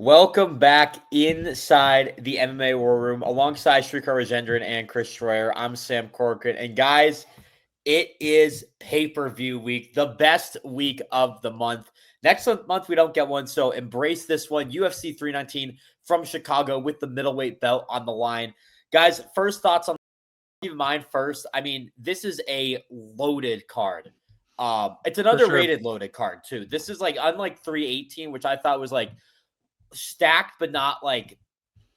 Welcome back inside the MMA War Room alongside Srikar, Rajendran, and Chris Shroyer. I'm Sam Corcoran. And guys, it is pay-per-view week, the best week of the month. Next month, we don't get one, so embrace this one. UFC 319 from Chicago with the middleweight belt on the line. Guys, first thoughts on keep in mind first. I mean, this is a loaded card. It's an underrated loaded card, too. This is like, unlike 318, which I thought was like stacked, but not like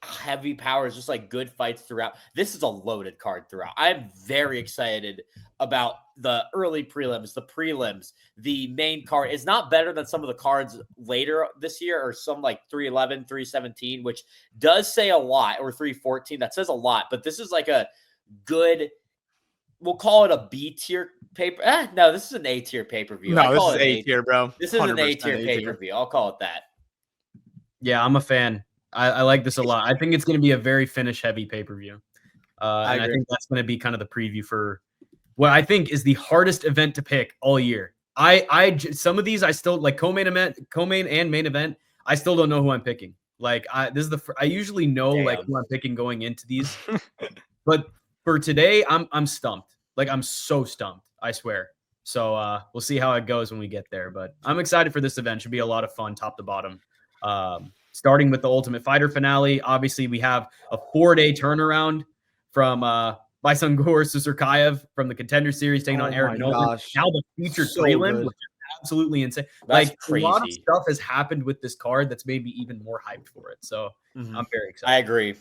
heavy powers, just like good fights throughout. This is a loaded card throughout. I'm very excited about the early prelims, the prelims. The main card is not better than some of the cards later this year, or some like 311, 317, which does say a lot, or 314. That says a lot, but this is like a good, we'll call it a B tier paper. No, this is an A tier pay-per-view. No, this is A tier, bro. This is an A tier pay-per-view. I'll call it that. Yeah, I'm a fan. I like this a lot. I think it's going to be a very finish-heavy pay-per-view. And I think that's going to be kind of the preview for what I think is the hardest event to pick all year. Some of these I still like co-main and main event. I still don't know who I'm picking. Like I usually know like who I'm picking going into these, but for today I'm stumped. Like I'm so stumped. I swear. So we'll see how it goes when we get there. But I'm excited for this event. Should be a lot of fun, top to bottom. Starting with the Ultimate Fighter finale. Obviously, we have a 4-day turnaround from Bison Gore to Srikar from the Contender Series taking on Eric Nolan. Now the featured prelim, which is absolutely insane. That's like crazy. A lot of stuff has happened with this card that's made me even more hyped for it. So I'm very excited. I agree.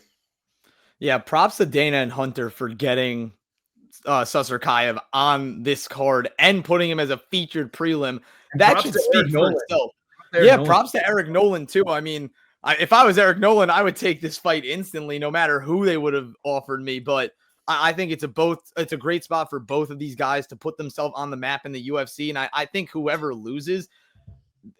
Yeah, props to Dana and Hunter for getting Srikar on this card and putting him as a featured prelim. That should speak for itself. Props to Eric Nolan too. I mean, if I was Eric Nolan, I would take this fight instantly, no matter who they would have offered me. But I think it's a great spot for both of these guys to put themselves on the map in the UFC. And I think whoever loses,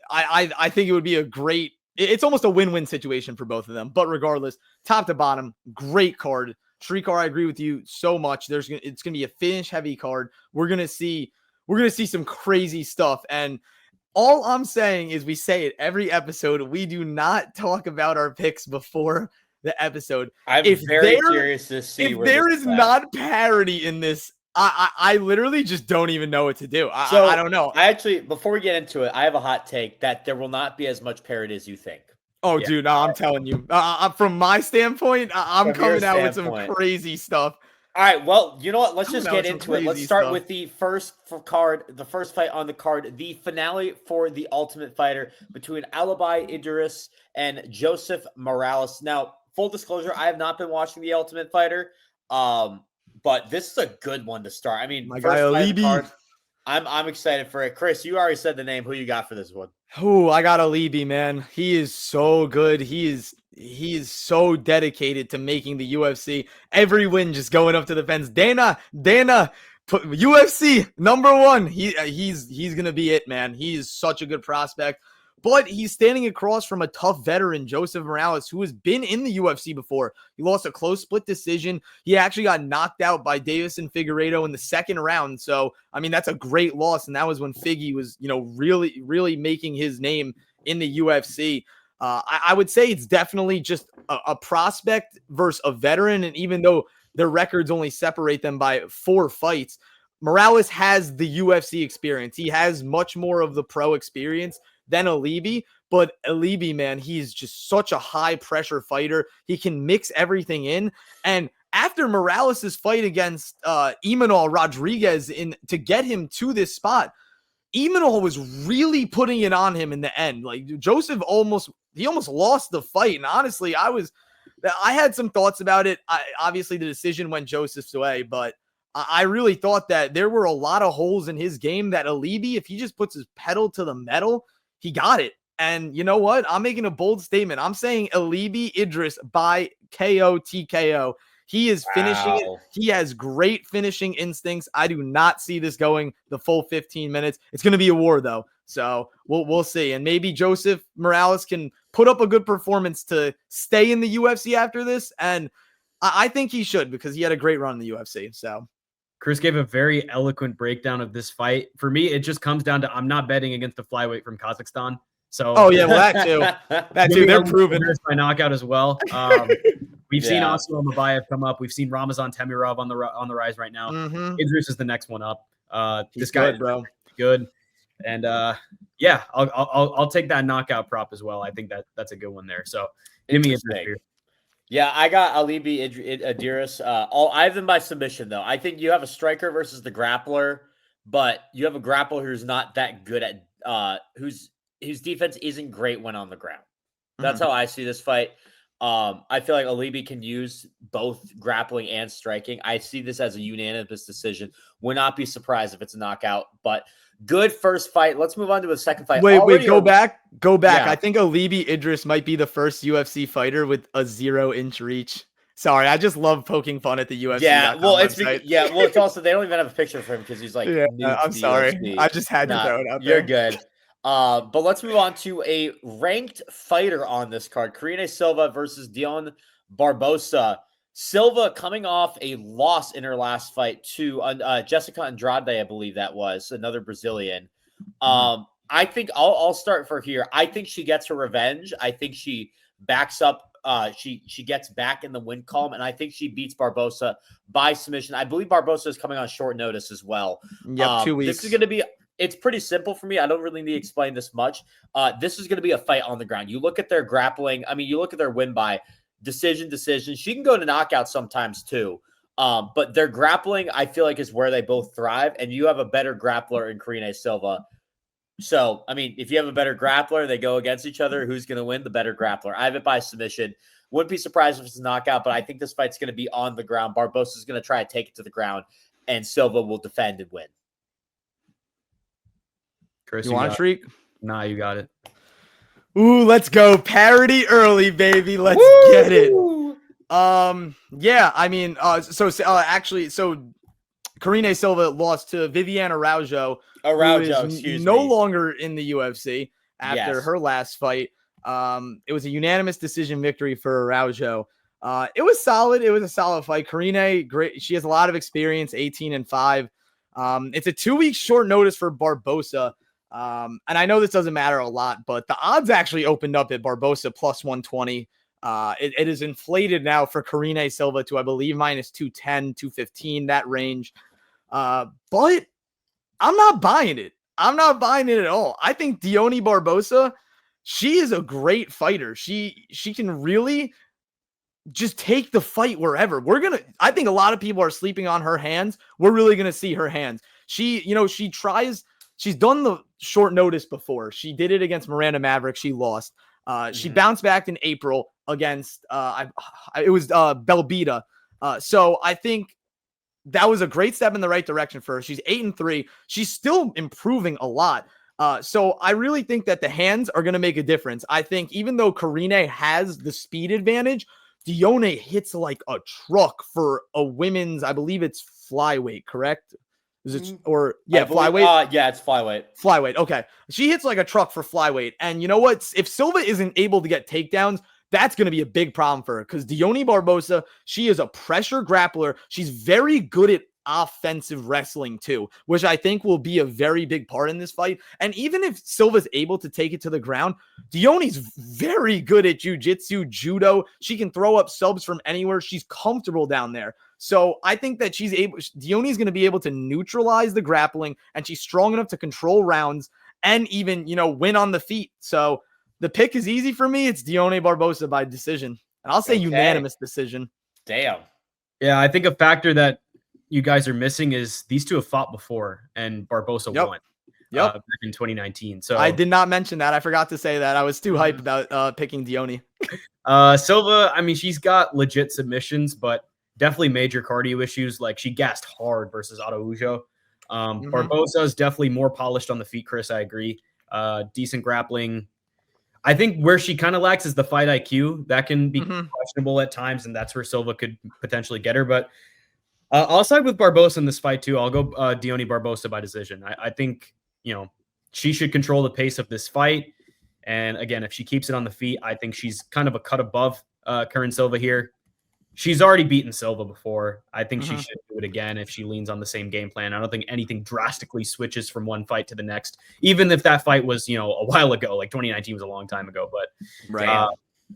I think it would be it's almost a win-win situation for both of them. But regardless, top to bottom, great card. Srikar, I agree with you so much. It's gonna be a finish-heavy card. We're gonna see some crazy stuff. And all I'm saying is we say it every episode. We do not talk about our picks before the episode. I'm very curious to see if there is not parity in this. I literally just don't even know what to do. I don't know. Before we get into it, I have a hot take that there will not be as much parity as you think. Oh, yeah. Dude, no, I'm telling you. From my standpoint, I'm coming out with some crazy stuff. All right, well, you know what? Let's just get into it. Let's start with the first fight on the card, the finale for the Ultimate Fighter between Alibi, Idiris, and Joseph Morales. Now, full disclosure, I have not been watching the Ultimate Fighter, but this is a good one to start. I mean, my guy Alibi. I'm excited for it. Chris, you already said the name. Who you got for this one? Oh, I got Alibi, man. He is so good. He is so dedicated to making the UFC. Every win just going up to the fence. Dana, put UFC #1. He's gonna be it, man. He is such a good prospect. But he's standing across from a tough veteran, Joseph Morales, who has been in the UFC before. He lost a close split decision. He actually got knocked out by Davison Figueiredo in the second round. So, I mean, that's a great loss. And that was when Figgy was, really, really making his name in the UFC. I would say it's definitely just a prospect versus a veteran. And even though their records only separate them by 4 fights, Morales has the UFC experience. He has much more of the pro experience than Alibi. But Alibi, man, he's just such a high pressure fighter. He can mix everything in. And after Morales' fight against Imanol Rodriguez to get him to this spot, Imanol was really putting it on him in the end. Like Joseph almost lost the fight. And honestly, I had some thoughts about it. Obviously, the decision went Joseph's way, but I really thought that there were a lot of holes in his game that Alibi, if he just puts his pedal to the metal, he got it. And you know what? I'm making a bold statement. I'm saying Alibi Idiris by KO TKO. He is finishing it. He has great finishing instincts. I do not see this going the full 15 minutes. It's going to be a war, though. So we'll see. And maybe Joseph Morales can put up a good performance to stay in the UFC after this. And I think he should, because he had a great run in the UFC. So Chris gave a very eloquent breakdown of this fight. For me, it just comes down to I'm not betting against the flyweight from Kazakhstan. So, oh yeah, well that too. That too. They're proven by knockout as well. We've seen also Mabayev come up. We've seen Ramazan Temirov on the rise right now. Idiris is the next one up. This guy good, bro. Good. And yeah, I'll take that knockout prop as well. I think that's a good one there. So give me Idiris. Yeah, I got Alibi Idiris. I have them by submission though. I think you have a striker versus the grappler, but you have a grappler who's not that good at whose defense isn't great when on the ground. That's how I see this fight. I feel like Alibi can use both grappling and striking. I see this as a unanimous decision. Would not be surprised if it's a knockout, but good first fight. Let's move on to the second fight. Wait, go back. Yeah. I think Alibi Idiris might be the first UFC fighter with a 0-inch reach. Sorry, I just love poking fun at the UFC. Yeah, well, it's also they don't even have a picture for him because he's like. Yeah, I'm sorry. UFC. I just had to throw it out there. You're good. But let's move on to a ranked fighter on this card. Karine Silva versus Dione Barbosa. Silva coming off a loss in her last fight to Jessica Andrade, I believe that was, another Brazilian. I think I'll start for here. I think she gets her revenge. I think she backs up. She gets back in the win column, and I think she beats Barbosa by submission. I believe Barbosa is coming on short notice as well. Yep, 2 weeks. This is going to be. It's pretty simple for me. I don't really need to explain this much. This is going to be a fight on the ground. You look at their grappling. I mean, you look at their win by decision. She can go to knockout sometimes too. But their grappling, I feel like, is where they both thrive. And you have a better grappler in Karine Silva. So, I mean, if you have a better grappler, they go against each other. Who's going to win? The better grappler. I have it by submission. Wouldn't be surprised if it's a knockout, but I think this fight's going to be on the ground. Barbosa is going to try to take it to the ground, and Silva will defend and win. Chris, you want a Shriek? Nah, you got it. Ooh, let's go. Parity early, baby. Let's get it. Yeah, I mean, actually, Karine Silva lost to Viviane Araujo. No longer in the UFC after her last fight. It was a unanimous decision victory for Araujo. It was solid. It was a solid fight. Karine, great. She has a lot of experience, 18-5. It's a 2-week short notice for Barbosa. And I know this doesn't matter a lot, but the odds actually opened up at Barbosa plus 120. It is inflated now for Karine Silva to, I believe, minus 210, 215, that range. But I'm not buying it. I'm not buying it at all. I think Dione Barbosa, she is a great fighter. She can really just take the fight wherever. I think a lot of people are sleeping on her hands. We're really going to see her hands. She's done the short notice before. She did it against Miranda Maverick. She lost. She bounced back in April against, it was Belbita. So I think that was a great step in the right direction for her. She's 8-3. She's still improving a lot. So I really think that the hands are going to make a difference. I think even though Karine has the speed advantage, Dione hits like a truck for a women's, I believe it's flyweight, correct? Is it flyweight? Yeah, it's flyweight. Flyweight. Okay. She hits like a truck for flyweight. And you know what? If Silva isn't able to get takedowns, that's going to be a big problem for her because Dione Barbosa, she is a pressure grappler. She's very good at offensive wrestling too, which I think will be a very big part in this fight. And even if Silva's able to take it to the ground, Dione's very good at jiu-jitsu, judo. She can throw up subs from anywhere. She's comfortable down there. So I think that Dione's going to be able to neutralize the grappling, and she's strong enough to control rounds and even, win on the feet. So the pick is easy for me. It's Dione Barbosa by decision. And I'll say unanimous decision. Damn. Yeah, I think a factor that you guys are missing is these two have fought before, and Barbosa won. Back in 2019. So I did not mention that. I forgot to say that. I was too hyped about picking Dione. Silva, I mean, she's got legit submissions, but definitely major cardio issues. Like she gassed hard versus Araujo. Barbosa is definitely more polished on the feet, Chris. I agree. Decent grappling. I think where she kind of lacks is the fight IQ. That can be questionable at times, and that's where Silva could potentially get her. But I'll side with Barbosa in this fight too. I'll go Dione Barbosa by decision. I think, she should control the pace of this fight. And again, if she keeps it on the feet, I think she's kind of a cut above Karine Silva here. she's already beaten Silva before. I think she Mhm. should do it again if she leans on the same game plan. I don't think anything drastically switches from one fight to the next, even if that fight was, a while ago. Like 2019 was a long time ago, but Right.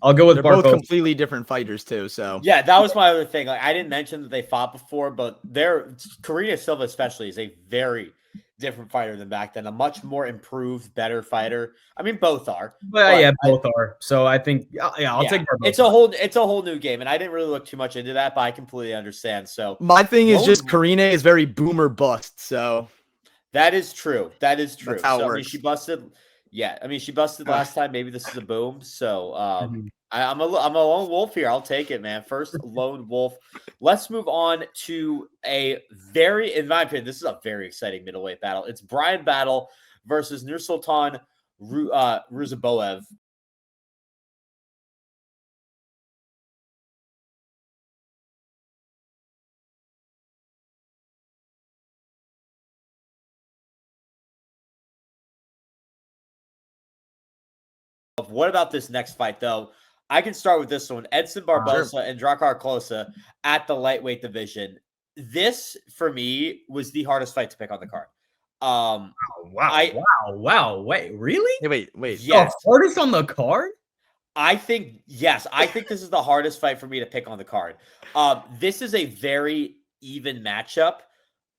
I'll go with They're both Barbosa. completely different fighters too. So Yeah, that was my other thing. Like, I didn't mention that they fought before, but Karine Silva especially is a very different fighter than back then. A much more improved, better fighter. I mean, both are. Well, yeah, both are. So I think, I'll take Barbosa. It's a whole new game, and I didn't really look too much into that, but I completely understand. So my thing is just Karine is very boomer bust. So that is true. That is true. That's how it so, works. I mean, she busted. Yeah, I mean, she busted last time. Maybe this is a boom. So, I'm a lone wolf here. I'll take it, man. First lone wolf. Let's move on to in my opinion, this is a very exciting middleweight battle. It's Brian Battle versus Nursultan Ruziboev. What about this next fight, though? I can start with this one. Edson Barbosa and Drakkar Klose at the lightweight division. This, for me, was the hardest fight to pick on the card. Wow. Wait, really? Wait. Yes. The hardest on the card? I think this is the hardest fight for me to pick on the card. This is a very even matchup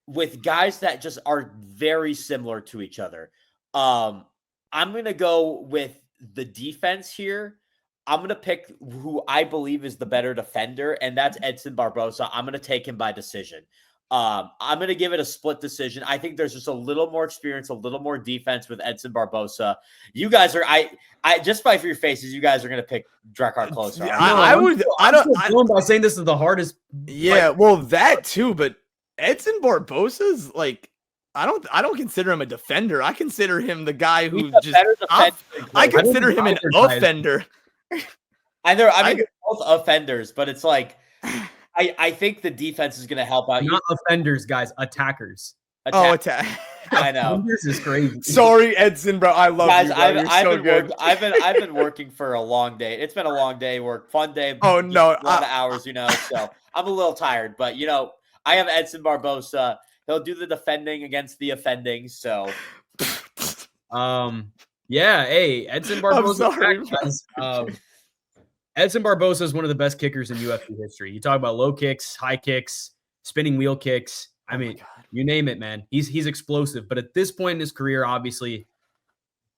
with guys that just are very similar to each other. I'm going to go with the defense here. I'm going to pick who I believe is the better defender, and that's Edson Barbosa. I'm going to take him by decision. I'm going to give it a split decision. I think there's just a little more experience, a little more defense with Edson Barbosa. You guys are, I just by your faces, you guys are going to pick Drakkar Klose. I'm going by saying this is the hardest. Yeah, well, that too, but Edson Barbosa's like, I don't consider him a defender. I consider him the guy who just I consider him an offender. I mean, both offenders, but it's like I think the defense is going to help out. Not offenders, guys, attackers. Attack. I know. This is crazy. Sorry, Edson, bro. I love you, bro. I've been working for a long day. It's been a long day, fun day. Oh no, a lot of hours, so I'm a little tired. But I have Edson Barbosa. He'll do the defending against the offending. So, yeah. Hey, Edson Barbosa. Edson Barbosa is one of the best kickers in UFC history. You talk about low kicks, high kicks, spinning wheel kicks. I mean, you name it, man. He's explosive. But at this point in his career, obviously,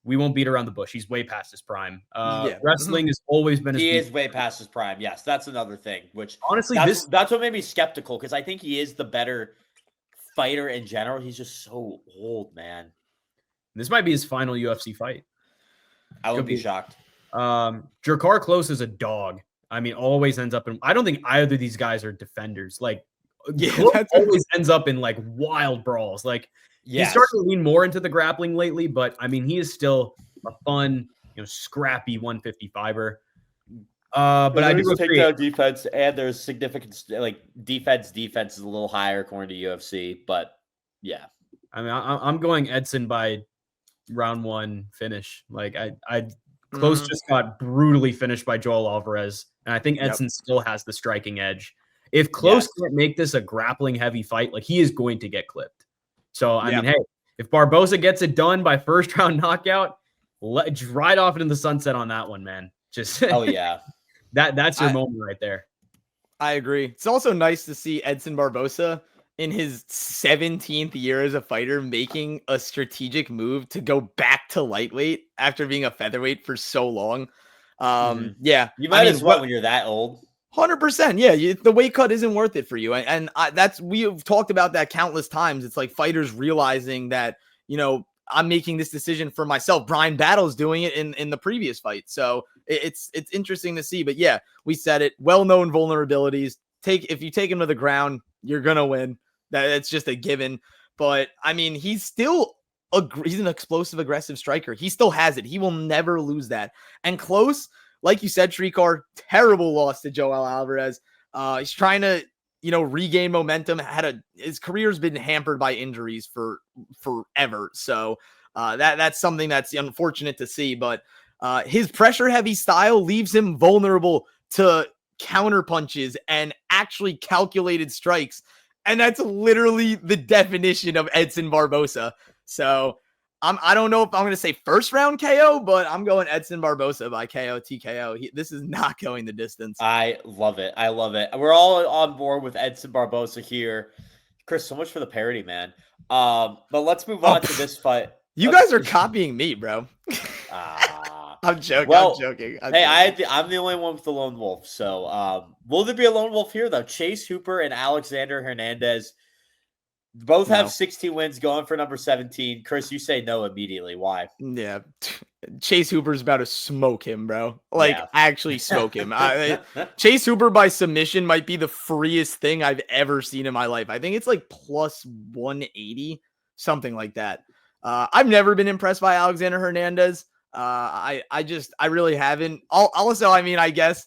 we won't beat around the bush. He's way past his prime. Wrestling has always been. He is way past his prime. Yes, that's another thing. Which honestly, that's what made me skeptical, because I think he is the better fighter in general. He's just so old, man. This might be his final UFC fight. I wouldn't be shocked. Drakkar Klose is a dog. I mean, always ends up in. I don't think either of these guys are defenders. Like, always ends up in like wild brawls. Like, he's starting to lean more into the grappling lately, but I mean, he is still a fun, scrappy 155er. But I do take down defense, and there's significant defense is a little higher according to UFC, but yeah. I mean, I'm going Edson by round one finish. Like Klose just got brutally finished by Joel Alvarez, and I think Edson still has the striking edge. If Klose can't make this a grappling heavy fight, like, he is going to get clipped. So I mean, hey, if Barbosa gets it done by first round knockout, let's ride off into the sunset on that one, man. Just that's your moment right there. I agree. It's also nice to see Edson Barbosa in his 17th year as a fighter making a strategic move to go back to lightweight after being a featherweight for so long. Yeah, you might as well when you're that old. 100%. Yeah, the weight cut isn't worth it for you, and we've talked about that countless times. It's like fighters realizing that I'm making this decision for myself. Brian Battle's doing it in the previous fight, so it's interesting to see. But yeah, we said it. Well-known vulnerabilities. If you take him to the ground, you're gonna win. That's just a given. But I mean, he's an explosive, aggressive striker. He still has it. He will never lose that. And Klose, like you said, Srikar, terrible loss to Joel Alvarez. He's trying to, regain momentum. His career's been hampered by injuries for forever. So that's something that's unfortunate to see. But his pressure heavy style leaves him vulnerable to counter punches and actually calculated strikes. And that's literally the definition of Edson Barbosa. So I don't know if I'm going to say first round KO, but I'm going Edson Barbosa by KO, TKO. This is not going the distance. I love it. I love it. We're all on board with Edson Barbosa here. Chris, so much for the parody, man. But let's move on to this fight. You guys are copying me, bro. I'm joking. Well, I'm joking. I'm the only one with the lone wolf. So will there be a lone wolf here, though? Chase Hooper and Alexander Hernandez both have 16 wins, going for number 17. Chris, you say no immediately. Why? Yeah. Chase Hooper's about to smoke him, bro. Actually smoke him. Chase Hooper by submission might be the freest thing I've ever seen in my life. I think it's like plus 180, something like that. I've never been impressed by Alexander Hernandez. I really haven't. Also, I mean, I guess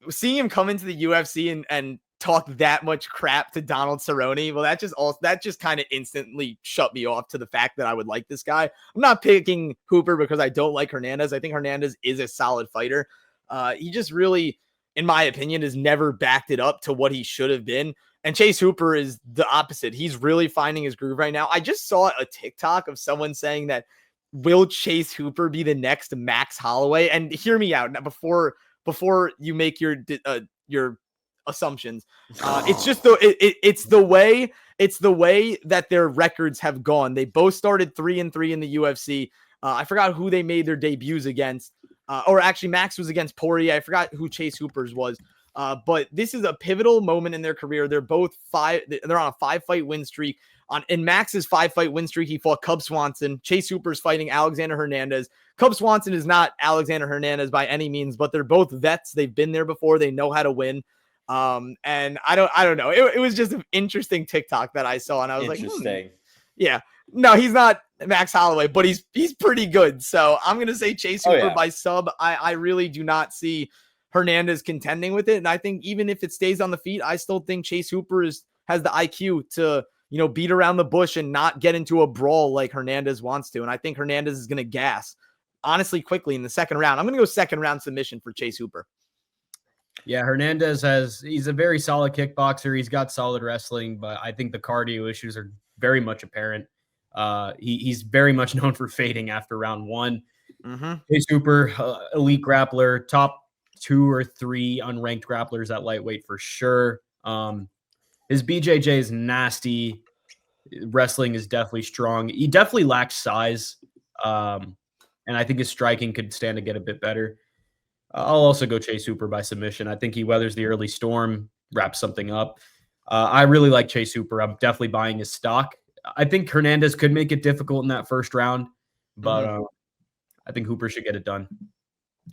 seeing him come into the UFC and talk that much crap to Donald Cerrone, well, that just kind of instantly shut me off to the fact that I would like this guy. I'm not picking Hooper because I don't like Hernandez. I think Hernandez is a solid fighter. He just really, in my opinion, has never backed it up to what he should have been. And Chase Hooper is the opposite. He's really finding his groove right now. I just saw a TikTok of someone saying that, will Chase Hooper be the next Max Holloway? And hear me out now, before you make your assumptions. It's just it's the way that their records have gone. They both started 3-3 in the UFC. I forgot who they made their debuts against. Or actually, Max was against Poirier. I forgot who Chase Hooper's was. But this is a pivotal moment in their career. They're both they're on a 5-fight win streak. In Max's 5-fight win streak, he fought Cub Swanson. Chase Hooper's fighting Alexander Hernandez. Cub Swanson is not Alexander Hernandez by any means, but they're both vets. They've been there before. They know how to win. And I don't know. It was just an interesting TikTok that I saw, and I was like, yeah, no, he's not Max Holloway, but he's pretty good. So I'm gonna say Chase Hooper by sub. I really do not see Hernandez contending with it, and I think even if it stays on the feet, I still think Chase Hooper has the IQ to beat around the bush and not get into a brawl like Hernandez wants to. And I think Hernandez is gonna gas honestly quickly in the second round. I'm gonna go second round submission for Chase Hooper. Yeah, Hernandez he's a very solid kickboxer. He's got solid wrestling, but I think the cardio issues are very much apparent. He's very much known for fading after round one. Chase Hooper, elite grappler, top 2 or 3 unranked grapplers at lightweight for sure. His BJJ is nasty. Wrestling is definitely strong. He definitely lacks size. And I think his striking could stand to get a bit better. I'll also go Chase Hooper by submission. I think he weathers the early storm, wraps something up. I really like Chase Hooper. I'm definitely buying his stock. I think Hernandez could make it difficult in that first round, but I think Hooper should get it done.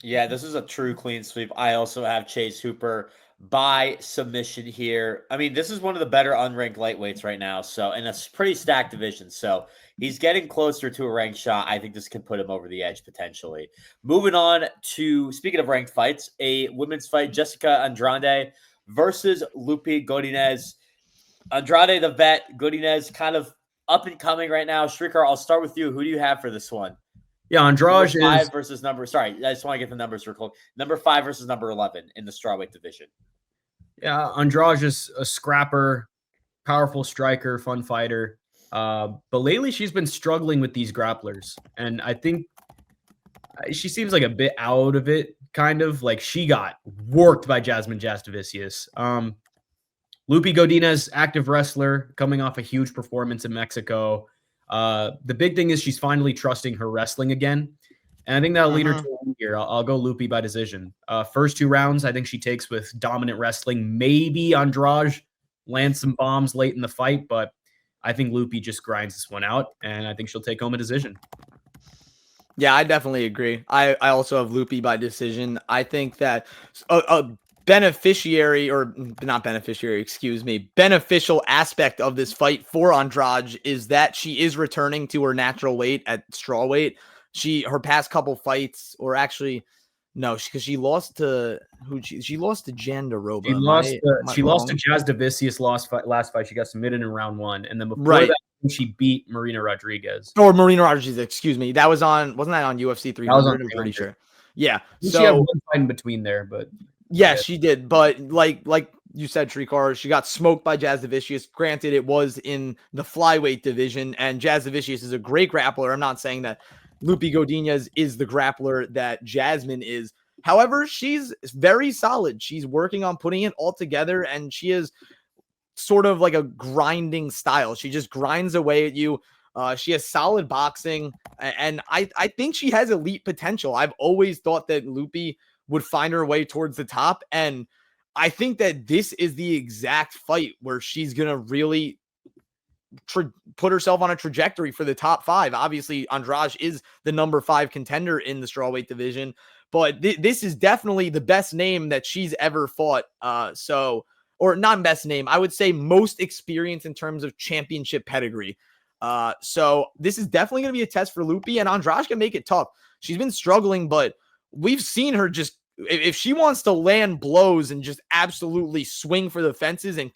Yeah, this is a true clean sweep. I also have Chase Hooper by submission here. I mean, this is one of the better unranked lightweights right now. So, and it's pretty stacked division. So he's getting closer to a ranked shot. I think this can put him over the edge potentially. Moving on to, speaking of ranked fights, a women's fight, Jessica Andrade versus Loopy Godinez. Andrade, the vet, Godinez kind of up and coming right now. Srikar, I'll start with you. Who do you have for this one? Yeah, Andrade number 5 versus number. Sorry, I just want to get the numbers real quick. Number 5 versus number 11 in the strawweight division. Yeah, Andrade is a scrapper, powerful striker, fun fighter. But lately she's been struggling with these grapplers, and I think she seems like a bit out of it. Kind of like she got worked by Jasmine Jastovicius. Loopy Godinez, active wrestler, coming off a huge performance in Mexico. The big thing is she's finally trusting her wrestling again. And I think that'll lead her to a win here. I'll go Loopy by decision. First 2 rounds, I think she takes with dominant wrestling. Maybe Andrade lands some bombs late in the fight, but I think Loopy just grinds this one out, and I think she'll take home a decision. Yeah, I definitely agree. I also have Loopy by decision. I think that a beneficiary, or not beneficiary, excuse me, beneficial aspect of this fight for Andrade is that she is returning to her natural weight at strawweight. Her past couple fights, or actually, no, because she lost to she lost to Jandaroba. She lost to Jastovicius last fight. She got submitted in round 1, and then before that, she beat Marina Rodriguez. Or Marina Rodriguez, excuse me. That wasn't that on UFC 300? I'm pretty sure. Yeah. So she had one fight in between there, but Yes, she did. But like you said, Srikar, she got smoked by Jasovicius. Granted, it was in the flyweight division, and Jasovicius is a great grappler. I'm not saying that Loopy Godinez is the grappler that Jasmine is. However, she's very solid. She's working on putting it all together, and she is sort of like a grinding style. She just grinds away at you. She has solid boxing, and I think she has elite potential. I've always thought that Loopy would find her way towards the top, and I think that this is the exact fight where she's going to really put herself on a trajectory for the top 5. Obviously, Andrade is the number 5 contender in the strawweight division, but this is definitely the best name that she's ever fought. Or not best name, I would say most experience in terms of championship pedigree. So this is definitely going to be a test for Loopy, and Andrade can make it tough. She's been struggling, but we've seen her just, if she wants to land blows and just absolutely swing for the fences and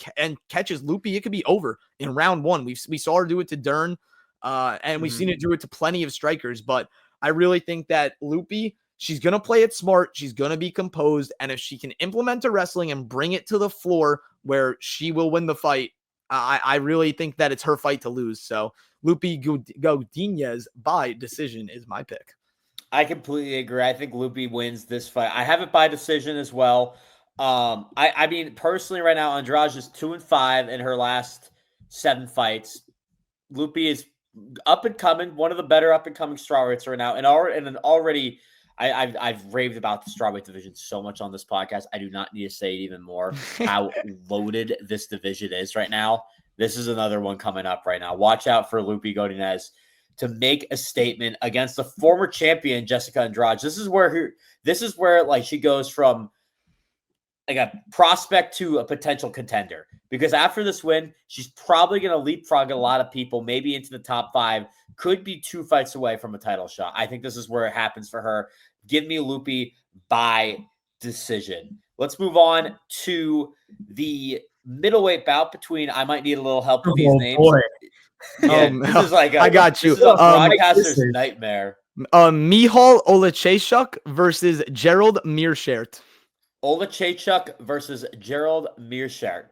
catches Loopy, it could be over in round 1. We saw her do it to Dern, and we've seen her do it to plenty of strikers. But I really think that Loopy, she's going to play it smart. She's going to be composed. And if she can implement her wrestling and bring it to the floor where she will win the fight, I really think that it's her fight to lose. So Loopy Godinez by decision is my pick. I completely agree. I think Loopy wins this fight. I have it by decision as well. I mean, personally, right now, Andrade is 2-5 in her last 7 fights. Loopy is up and coming, one of the better up and coming strawweights right now, and already. I've raved about the strawweight division so much on this podcast. I do not need to say it even more how loaded this division is right now. This is another one coming up right now. Watch out for Loopy Godinez to make a statement against the former champion Jessica Andrade. This is where like she goes from like a prospect to a potential contender, because after this win, she's probably going to leapfrog a lot of people, maybe into the top 5, could be 2 fights away from a title shot. I think this is where it happens for her. Give me Loopy by decision. Let's move on to the middleweight bout between, I might need a little help with these names. Boy. Yeah, this is like I got you. This is a broadcaster's nightmare. Michal Olesiejczuk versus Gerald Meerschaert. Olesiejczuk versus Gerald Meerschaert.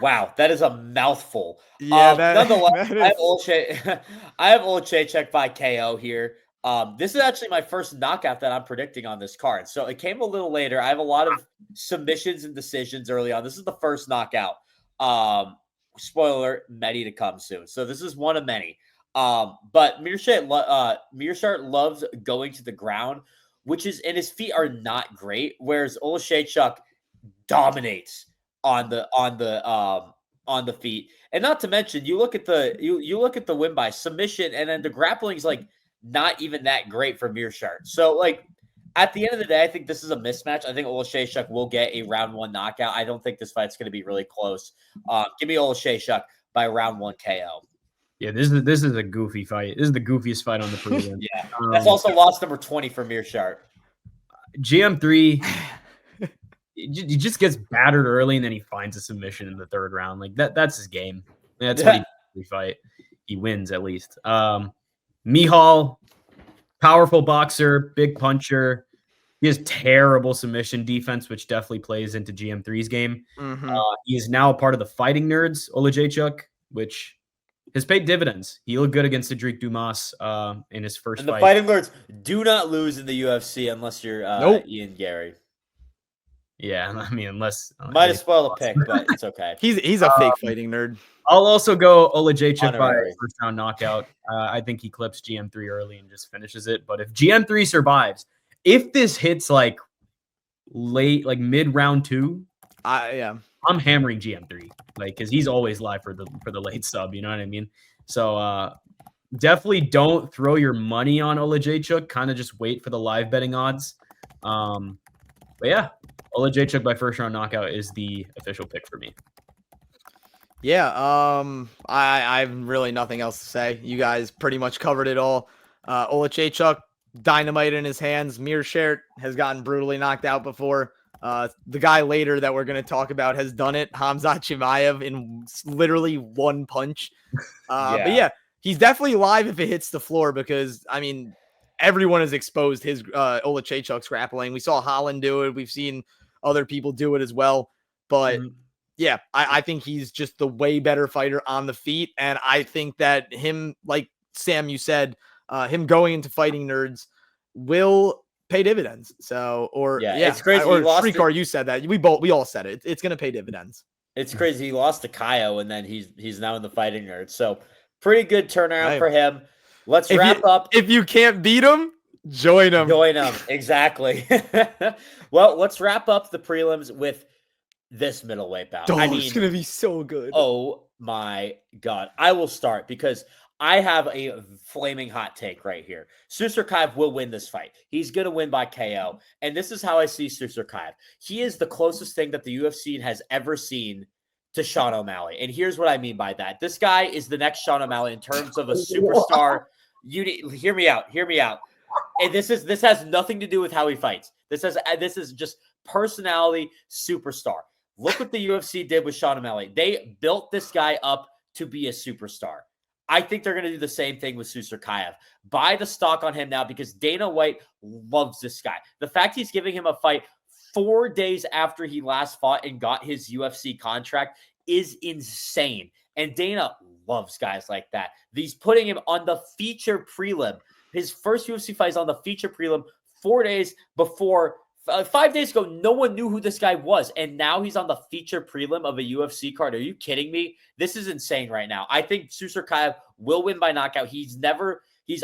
Wow, that is a mouthful. Yeah, nonetheless, I have Olesiejczuk by KO here. This is actually my first knockout that I'm predicting on this card. So it came a little later. I have a lot of submissions and decisions early on. This is the first knockout. Spoiler, many to come soon. So this is one of many. But Meerschaert loves going to the ground, and his feet are not great, whereas Olesiejczuk dominates on the feet. And not to mention, you look at the win by submission, and then the grappling is like not even that great for Meerschaert. So like at the end of the day, I think this is a mismatch. I think Olesiejczuk will get a round 1 knockout. I don't think this fight's going to be really close. Give me Olesiejczuk by round 1 KO. Yeah, this is a goofy fight. This is the goofiest fight on the prelim. Yeah, that's also loss number 20 for Meerschaert. GM3, he just gets battered early, and then he finds a submission in the 3rd round. Like that's his game. That's what he fight. He wins at least. Michal, powerful boxer, big puncher. He has terrible submission defense, which definitely plays into GM3's game. Mm-hmm. He is now a part of the Fighting Nerds, Olesiejczuk, which has paid dividends. He looked good against Cedric Dumas in his first and the fight. Fighting Nerds do not lose in the UFC unless you're Ian Gary. Yeah, I mean, unless might have spoiled a pick, but it's okay. He's a fake fighting nerd. I'll also go Olesiejczuk by first round knockout. I think he clips GM3 early and just finishes it. But if GM3 survives, if this hits like late, like mid round 2, I'm hammering GM3, like, because he's always live for the late sub. You know what I mean? So definitely don't throw your money on Olesiejczuk. Kind of just wait for the live betting odds. But yeah, Olesiejczuk by first round knockout is the official pick for me. Yeah, I have really nothing else to say. You guys pretty much covered it all. Olesiejczuk, dynamite in his hands. Meerschaert has gotten brutally knocked out before. The guy later that we're going to talk about has done it. Khamzat Chimaev in literally 1 punch. But yeah, he's definitely live if it hits the floor, because, I mean, everyone has exposed his Olesiejczuk's grappling. We saw Holland do it. We've seen other people do it as well. But yeah, I think he's just the way better fighter on the feet. And I think that him, like Sam, you said, him going into Fighting Nerds will pay dividends. So, it's crazy. Or Srikar, you said that. We all said it. It's going to pay dividends. It's crazy. He lost to Kaio, and then he's now in the Fighting Nerds. So pretty good turnaround for him. Let's wrap up. If you can't beat him, join him. Join him. Exactly. Well, let's wrap up the prelims with this middleweight bout. It's going to be so good. Oh my God. I will start because I have a flaming hot take right here. Srikar will win this fight. He's going to win by KO. And this is how I see Srikar. He is the closest thing that the UFC has ever seen to Sean O'Malley. And here's what I mean by that. This guy is the next Sean O'Malley in terms of a superstar. Hear me out. And this has nothing to do with how he fights. This is just personality superstar. Look what the UFC did with Sean O'Malley. They built this guy up to be a superstar. I think they're going to do the same thing with Srikar. Buy the stock on him now because Dana White loves this guy. The fact he's giving him a fight 4 days after he last fought and got his UFC contract is insane. And Dana loves guys like that. He's putting him on the feature prelim. His first UFC fight is on the feature prelim 4 days before. 5 days ago, no one knew who this guy was, and now he's on the feature prelim of a UFC card. Are you kidding me? This is insane right now. I think Srikar will win by knockout. He's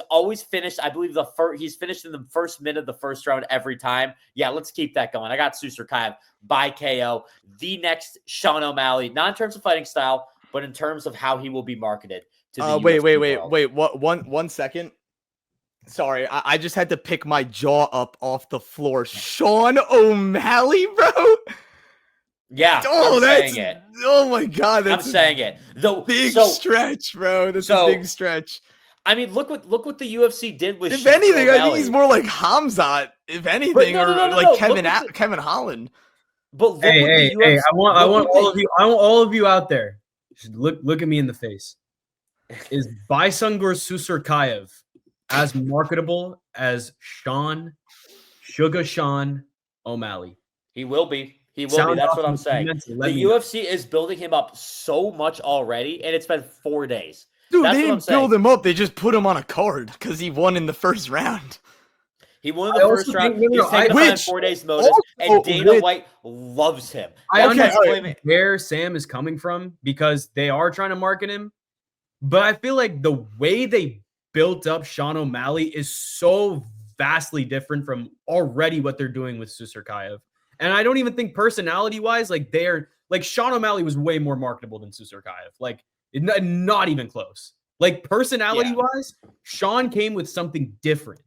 always finished. I believe he's finished in the first minute of the first round every time. Yeah, let's keep that going. I got Srikar by KO. The next Sean O'Malley, not in terms of fighting style, but in terms of how he will be marketed to the UFC world. Wait, one second. Sorry, I just had to pick my jaw up off the floor. Sean O'Malley, bro. Yeah. Oh, my God. I'm saying it. Big stretch, bro. That's a big stretch. I mean, look what the UFC did with. If anything, I think he's more like Khamzat. If anything, like Kevin Holland. But look what the UFC. I want all of you. I want all of you out there. Just look at me in the face. Is Baisungur Srikar as marketable as Sean O'Malley? He will be. That's what I'm saying. The UFC is building him up so much already, and it's been 4 days. Dude, they didn't build him up. They just put him on a card because he won in the first round. He won in the first round. He's taken on 4 days notice, and Dana White loves him. I understand where Sam is coming from because they are trying to market him, but I feel like the way they built up Sean O'Malley is so vastly different from already what they're doing with Srikar. And I don't even think personality-wise, like Sean O'Malley was way more marketable than Srikar. Like, not even close. Like, personality-wise, Sean came with something different.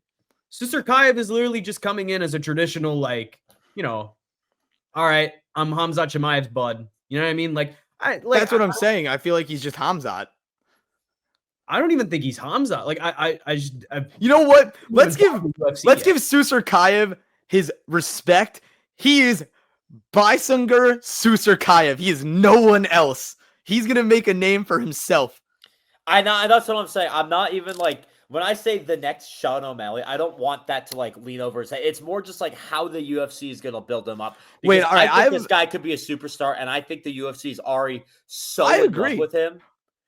Srikar is literally just coming in as a traditional, like, all right, I'm Khamzat Chimaev's bud. You know what I mean? That's what I'm saying. I feel like he's just Khamzat. I don't even think he's Khamzat. Like you know what? Let's give Srikar his respect. He is Baisungur Srikar. He is no one else. He's gonna make a name for himself. I know. That's what I'm saying. I'm not even like when I say the next Sean O'Malley. I don't want that to like lean over his head. It's more just like how the UFC is gonna build him up. Wait, all right. I think this guy could be a superstar, and I think the UFC is already so in love with him.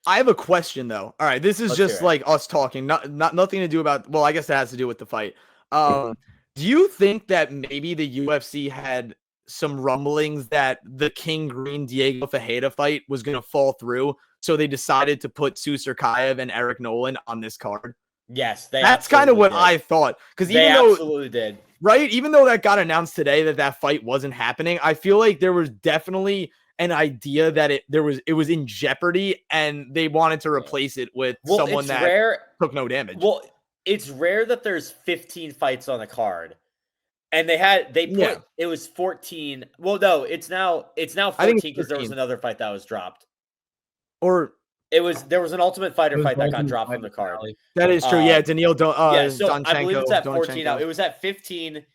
I have a question though. All right, this is just like us talking, not nothing to do about. Well, I guess it has to do with the fight. Do you think that maybe the UFC had some rumblings that the King Green Diego Ferreira fight was going to fall through, so they decided to put Srikar and Eric Nolan on this card? Yes, that's kind of what I thought. Because they absolutely did, right? Even though that got announced today that fight wasn't happening, I feel like there was definitely an idea that it was in jeopardy, and they wanted to replace it with someone that took no damage. Well, it's rare that there's 15 fights on the card, and it was 14. Well, no, it's now 14 because there was another fight that was dropped. Or there was an Ultimate Fighter fight that got dropped from the card. That is true. Yeah, Daniil. So I believe it's at 14 now. It was at 15.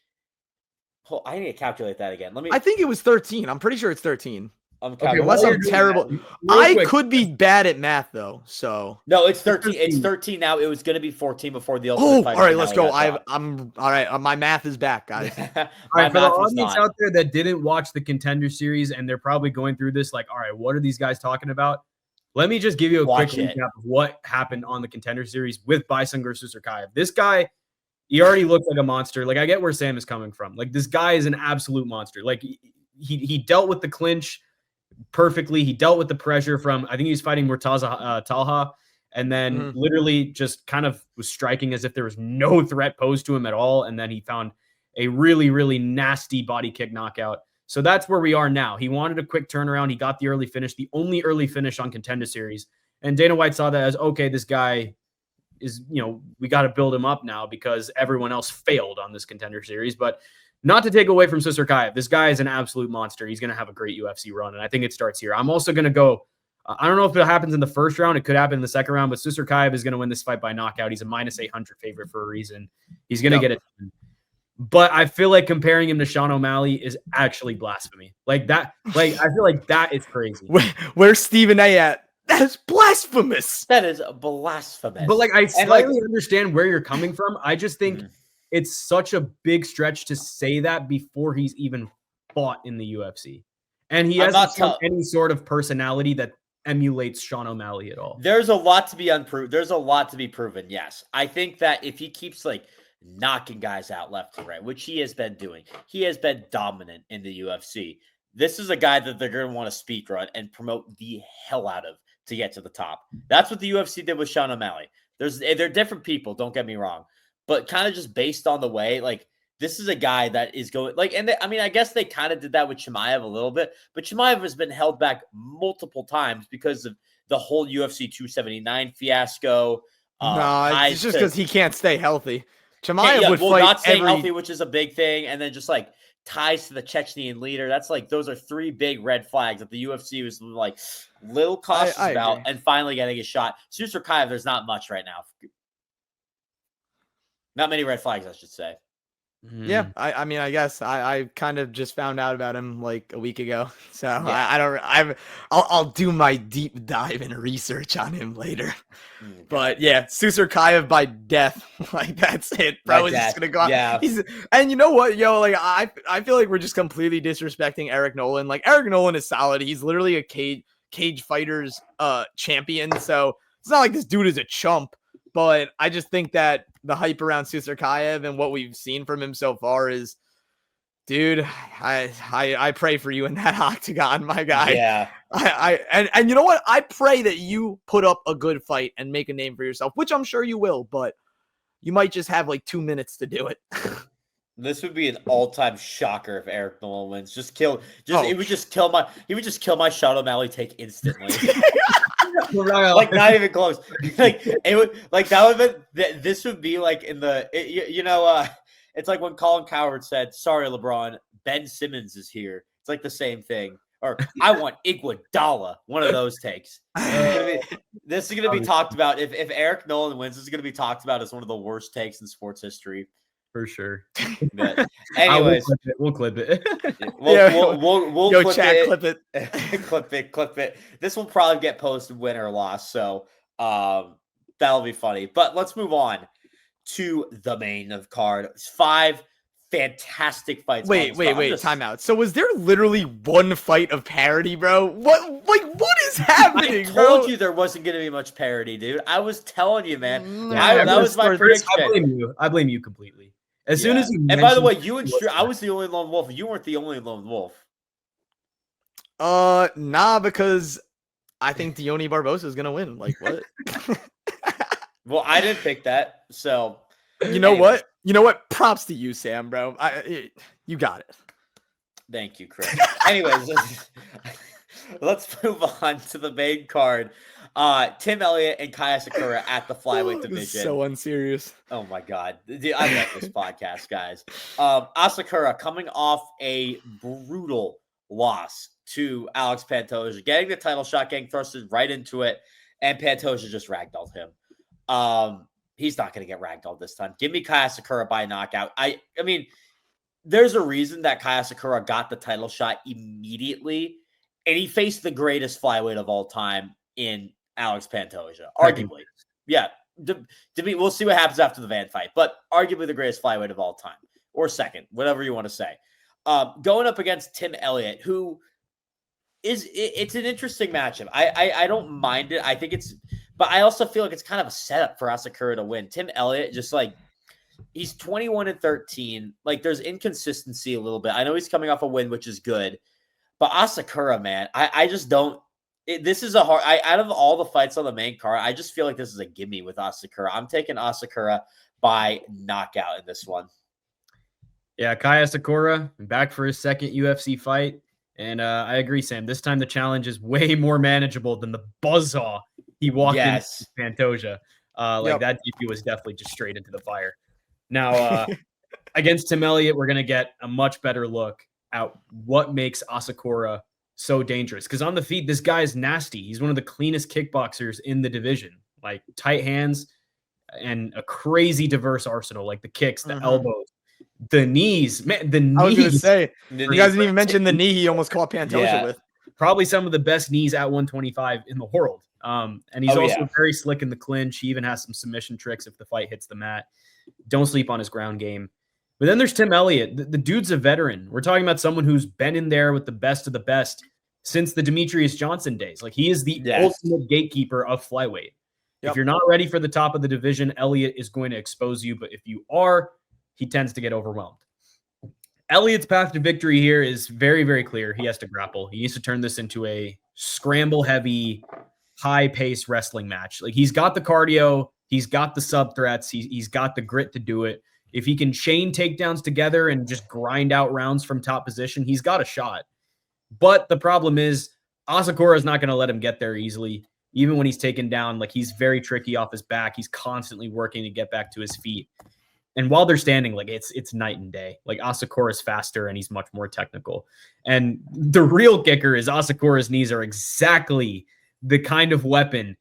Oh, I need to calculate that again. I think it was 13. I'm pretty sure it's 13. I'm Okay, Unless while I'm you're doing terrible. that, real I quick, could be bad at math though. So. No, it's 13. It's 13. 13 now. It was going to be 14 before the Ultimate Oh, Fighter all right. Let's finale go. got dropped. I'm all right. My math is back, guys. All My right, for the math was audience not. out there that didn't watch the Contender Series and they're probably going through this, like, all right, what are these guys talking about? Let me just give you a Watch quick it. recap of what happened on the Contender Series with Bison versus Srikar. This guy, he already looked like a monster. Like, I get where Sam is coming from. Like, this guy is an absolute monster. Like, he dealt with the clinch perfectly. He dealt with the pressure from, I think he was fighting Murtaza Talha, and then literally just kind of was striking as if there was no threat posed to him at all. And then he found a really, really nasty body kick knockout. So that's where we are now. He wanted a quick turnaround. He got the early finish, the only early finish on Contender Series. And Dana White saw that as, okay, this guy is, we got to build him up now because everyone else failed on this Contender Series. But not to take away from Srikar, this guy is an absolute monster. He's going to have a great UFC run, and I think it starts here. I'm also going to go, I don't know if it happens in the first round. It could happen in the second round, but Srikar is going to win this fight by knockout. He's a minus 800 favorite for a reason. He's going to get it done. But I feel like comparing him to Sean O'Malley is actually blasphemy. Like that, I feel like that is crazy. Where's Stephen A at? That is blasphemous. That is blasphemous. But I slightly understand where you're coming from. I just think it's such a big stretch to say that before he's even fought in the UFC. And he hasn't shown any sort of personality that emulates Sean O'Malley at all. There's a lot to be unproven. There's a lot to be proven. Yes. I think that if he keeps knocking guys out left and right, which he has been doing, he has been dominant in the UFC. This is a guy that they're going to want to speed run and promote the hell out of to get to the top. That's what the UFC did with Sean O'Malley. They're different people, don't get me wrong, but kind of just based on the way, this is a guy that is going I guess they kind of did that with Chimaev a little bit, but Chimaev has been held back multiple times because of the whole UFC 279 fiasco. No, it's just because he can't stay healthy. Chimaev would fight not staying healthy, which is a big thing, and then just ties to the Chechnyan leader. That's those are three big red flags that the UFC was little cautious about, and finally getting a shot. Srikar, there's not much right now. Not many red flags, I should say. Yeah, I guess I kind of just found out about him a week ago, so yeah. I'll do my deep dive and research on him later. But yeah, Srikar by death, that's it, bro. He's just gonna go. Yeah, and you know what, yo, I feel like we're just completely disrespecting Eric Nolan. Eric Nolan is solid. He's literally a cage fighters champion, so it's not like this dude is a chump. But I just think that the hype around Srikar and what we've seen from him so far is, dude, I pray for you in that octagon, my guy. Yeah. And you know what? I pray that you put up a good fight and make a name for yourself, which I'm sure you will, but you might just have 2 minutes to do it. This would be an all-time shocker if Eric Nolan wins. He would just kill my Sean O'Malley take instantly. Not even close. It would that would been this would be in the it's like when Colin Cowherd said, "Sorry, LeBron, Ben Simmons is here." It's the same thing. Or I want Iguodala. One of those takes. This is going to be talked about if Eric Nolan wins. This is going to be talked about as one of the worst takes in sports history. For sure. But anyways, we'll clip it. We'll Yo, clip chat, it. clip it. clip it. This will probably get posted, win or loss. So that'll be funny. But let's move on to the main of card. It's 5 fantastic fights. Wait, time out. So was there literally one fight of parity, bro? What is happening? I told you there wasn't going to be much parity, dude. I was telling you, man. That was my prediction. I blame you completely. As soon as you and by the way, I was the only lone wolf. You weren't the only lone wolf. Nah, because I think Dione Barbosa is gonna win. What? Well, I didn't pick that, so you know what? You know what? Props to you, Sam, bro. You got it. Thank you, Chris. Anyways, let's move on to the main card. Tim Elliott and Kaya Sakura at the flyweight division. So unserious. Oh my god. I love this podcast, guys. Asakura coming off a brutal loss to Alex Pantoja, getting the title shot, getting thrusted right into it, and Pantoja just ragdolled him. He's not going to get ragdolled this time. Give me Kaya Sakura by knockout. I mean, there's a reason that Kaya Sakura got the title shot immediately and he faced the greatest flyweight of all time in Alex Pantoja, arguably. Yeah, we'll see what happens after the Van fight, but arguably the greatest flyweight of all time, or second, whatever you want to say. Going up against Tim Elliott, who it's an interesting matchup. I don't mind it. I think but I also feel like it's kind of a setup for Asakura to win. Tim Elliott, just like, he's 21-13. Like, there's inconsistency a little bit. I know he's coming off a win, which is good. But Asakura, man, I just don't. This is a hard. Out of all the fights on the main card, I just feel like this is a gimme with Asakura. I'm taking Asakura by knockout in this one. Yeah, Kai Asakura back for his second UFC fight. And I agree, Sam. This time the challenge is way more manageable than the buzzsaw he walked into Pantoja. That DP was definitely just straight into the fire. Now, against Tim Elliott, we're going to get a much better look at what makes Asakura so dangerous. Because on the feet, this guy is nasty. He's one of the cleanest kickboxers in the division. Like, tight hands and a crazy diverse arsenal, like the kicks, the elbows, the knees. Man, the knees. I was going to say, you guys didn't even mention the knee he almost caught Pantoja with. Probably some of the best knees at 125 in the world. And he's also very slick in the clinch. He even has some submission tricks if the fight hits the mat. Don't sleep on his ground game. But then there's Tim Elliott. The dude's a veteran. We're talking about someone who's been in there with the best of the best since the Demetrius Johnson days. Like, he is the ultimate gatekeeper of flyweight. If you're not ready for the top of the division, Elliott is going to expose you. But if you are, he tends to get overwhelmed. Elliott's path to victory here is very, very clear. He has to grapple. He needs to turn this into a scramble-heavy, high-pace wrestling match. Like, he's got the cardio. He's got the sub-threats. He's got the grit to do it. If he can chain takedowns together and just grind out rounds from top position, he's got a shot. But the problem is Asakura is not going to let him get there easily. Even when he's taken down, like, he's very tricky off his back. He's constantly working to get back to his feet. And while they're standing, like, it's night and day. Like, Asakura is faster and he's much more technical. And the real kicker is Asakura's knees are exactly the kind of weapon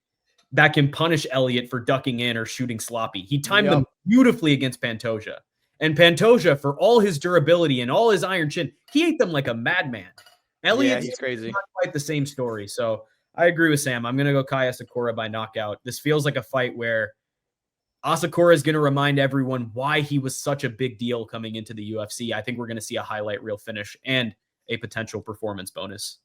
that can punish Elliott for ducking in or shooting sloppy. He timed them beautifully against Pantoja. And Pantoja, for all his durability and all his iron chin, he ate them like a madman. Elliott, he's crazy. Not quite the same story. So I agree with Sam. I'm going to go Kai Asakura by knockout. This feels like a fight where Asakura is going to remind everyone why he was such a big deal coming into the UFC. I think we're going to see a highlight reel finish and a potential performance bonus.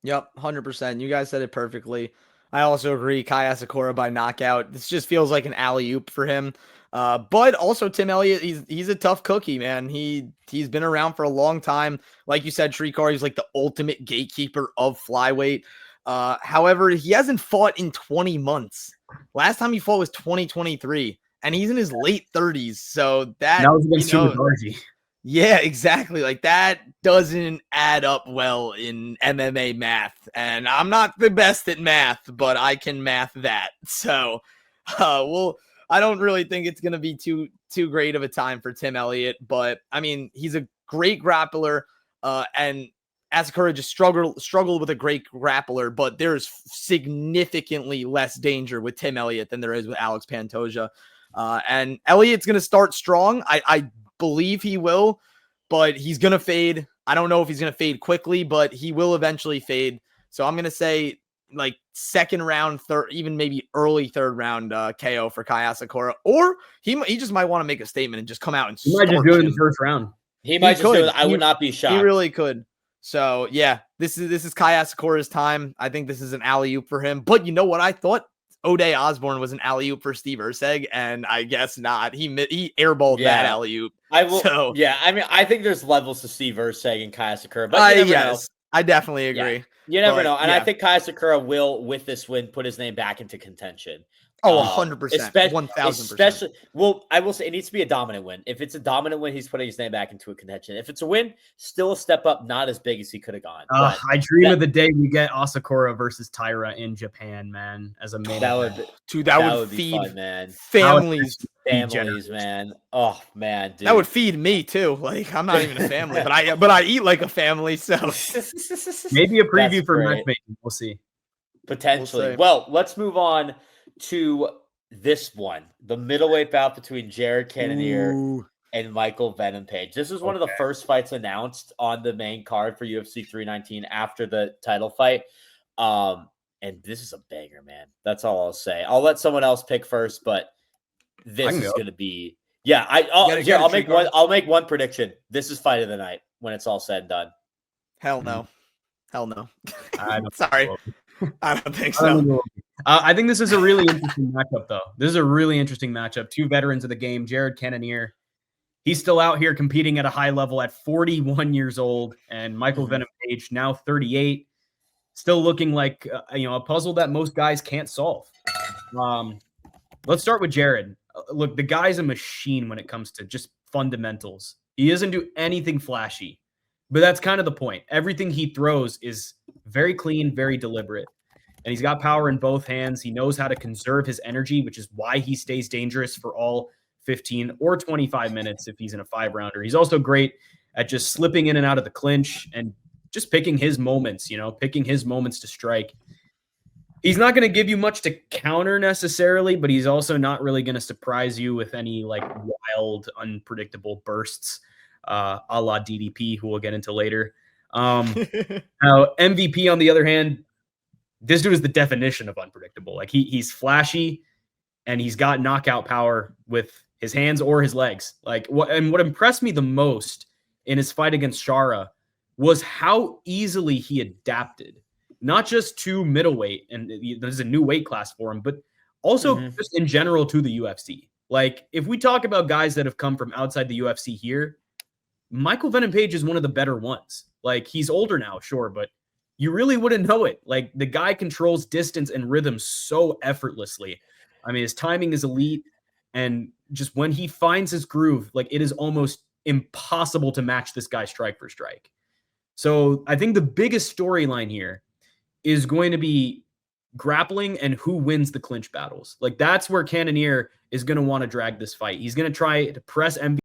Yep, 100%. You guys said it perfectly. I also agree, Kai Asakura by knockout. This just feels like an alley-oop for him. But also Tim Elliott, he's a tough cookie, man. He's been around for a long time. Like you said, Srikar, he's like the ultimate gatekeeper of flyweight. However, he hasn't fought in 20 months. Last time he fought was 2023, and he's in his late 30s. So that was against Subadarji. Yeah, exactly. Like, that doesn't add up well in MMA math. And I'm not the best at math, but I can math that. So, I don't really think it's going to be too great of a time for Tim Elliott. But, I mean, he's a great grappler. And Asakura just struggled with a great grappler. But there's significantly less danger with Tim Elliott than there is with Alex Pantoja. And Elliott's going to start strong. I believe he will, but he's going to fade. I don't know if he's going to fade quickly, but he will eventually fade. So I'm going to say like second round, third, even maybe early third round KO for Kai Asakura, or he just might want to make a statement and just come out and he might just do it in the first round. He might just do it. I would not be shocked. He really could. So yeah, this is Kai Asakura's time. I think this is an alley-oop for him. But you know what I thought? O'Day Osborne was an alley-oop for Steve Erceg, and I guess not. He airballed that alley-oop. I will. So, yeah, I mean, I think there's levels to Steve Erceg and Kai Asakura, but you never know. I definitely agree. Yeah. You never know, and I think Kai Asakura will, with this win, put his name back into contention. Oh, 100%, 1,000%. Especially, well, I will say it needs to be a dominant win. If it's a dominant win, he's putting his name back into a contention. If it's a win, still a step up, not as big as he could have gone. I dream of the day we get Asakura versus Taira in Japan, man, as a main. That would feed fun, man. Families, man. Oh man, dude. That would feed me too. Like, I'm not even a family, but I eat like a family. So maybe a preview for matchmaking. We'll see. Potentially. Well, let's move on to this one, the middleweight bout between Jared Cannonier and Michael Venom Page. This is one of the first fights announced on the main card for UFC 319 after the title fight. And this is a banger, man. That's all I'll say. I'll let someone else pick first, but this is going to be I'll make one prediction. This is fight of the night when it's all said and done. Hell no. Hell no. I'm sorry. I don't think so. I think this is a really interesting matchup, though. This is a really interesting matchup. Two veterans of the game, Jared Cannonier. He's still out here competing at a high level at 41 years old, and Michael Venom Page, now 38, still looking like a puzzle that most guys can't solve. Let's start with Jared. Look, the guy's a machine when it comes to just fundamentals. He doesn't do anything flashy, but that's kind of the point. Everything he throws is very clean, very deliberate. And he's got power in both hands. He knows how to conserve his energy, which is why he stays dangerous for all 15 or 25 minutes if he's in a 5-rounder. He's also great at just slipping in and out of the clinch and just picking his moments, picking his moments to strike. He's not going to give you much to counter necessarily, but he's also not really going to surprise you with any like wild, unpredictable bursts, a la DDP, who we'll get into later. Now, MVP, on the other hand, this dude is the definition of unpredictable. Like he's flashy and he's got knockout power with his hands or his legs. What impressed me the most in his fight against Shara was how easily he adapted, not just to middleweight, and there's a new weight class for him, but also just in general to the UFC. Like, if we talk about guys that have come from outside the UFC here, Michael Venom Page is one of the better ones. Like, he's older now, sure, but you really wouldn't know it. Like, the guy controls distance and rhythm so effortlessly. I mean, his timing is elite, and just when he finds his groove, like, it is almost impossible to match this guy strike for strike. So I think the biggest storyline here is going to be grappling and who wins the clinch battles. Like, that's where Cannonier is going to want to drag this fight. He's going to try to press MVP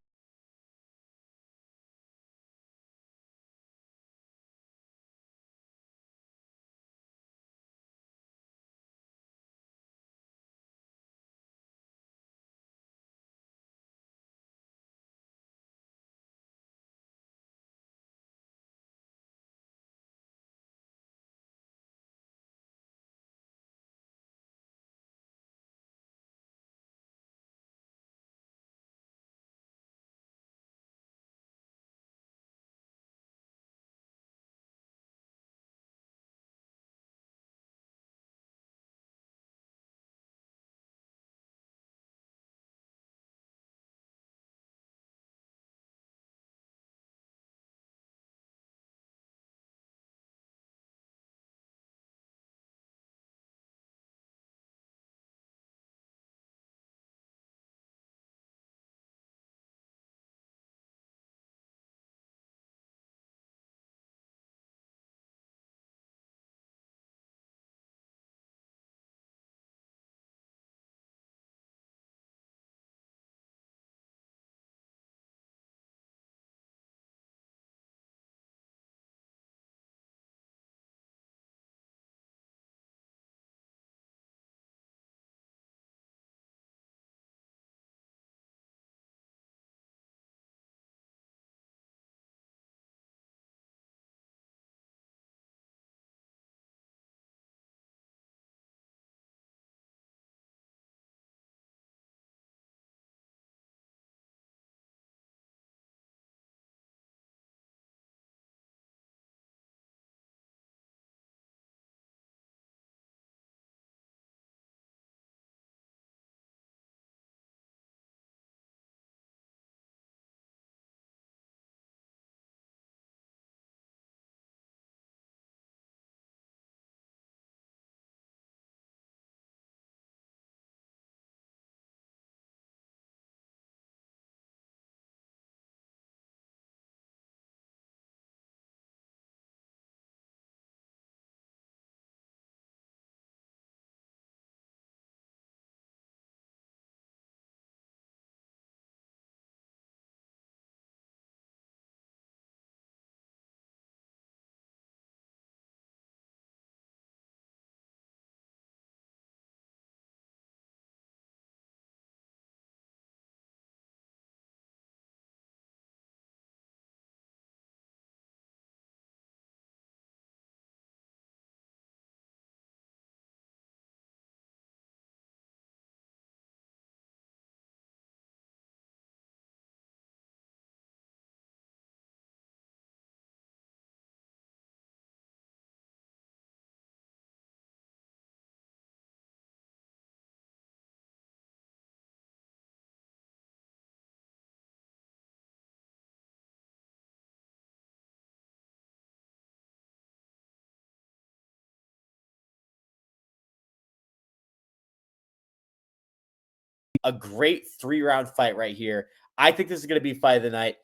a great 3-round fight right here. I think this is going to be fight of the night.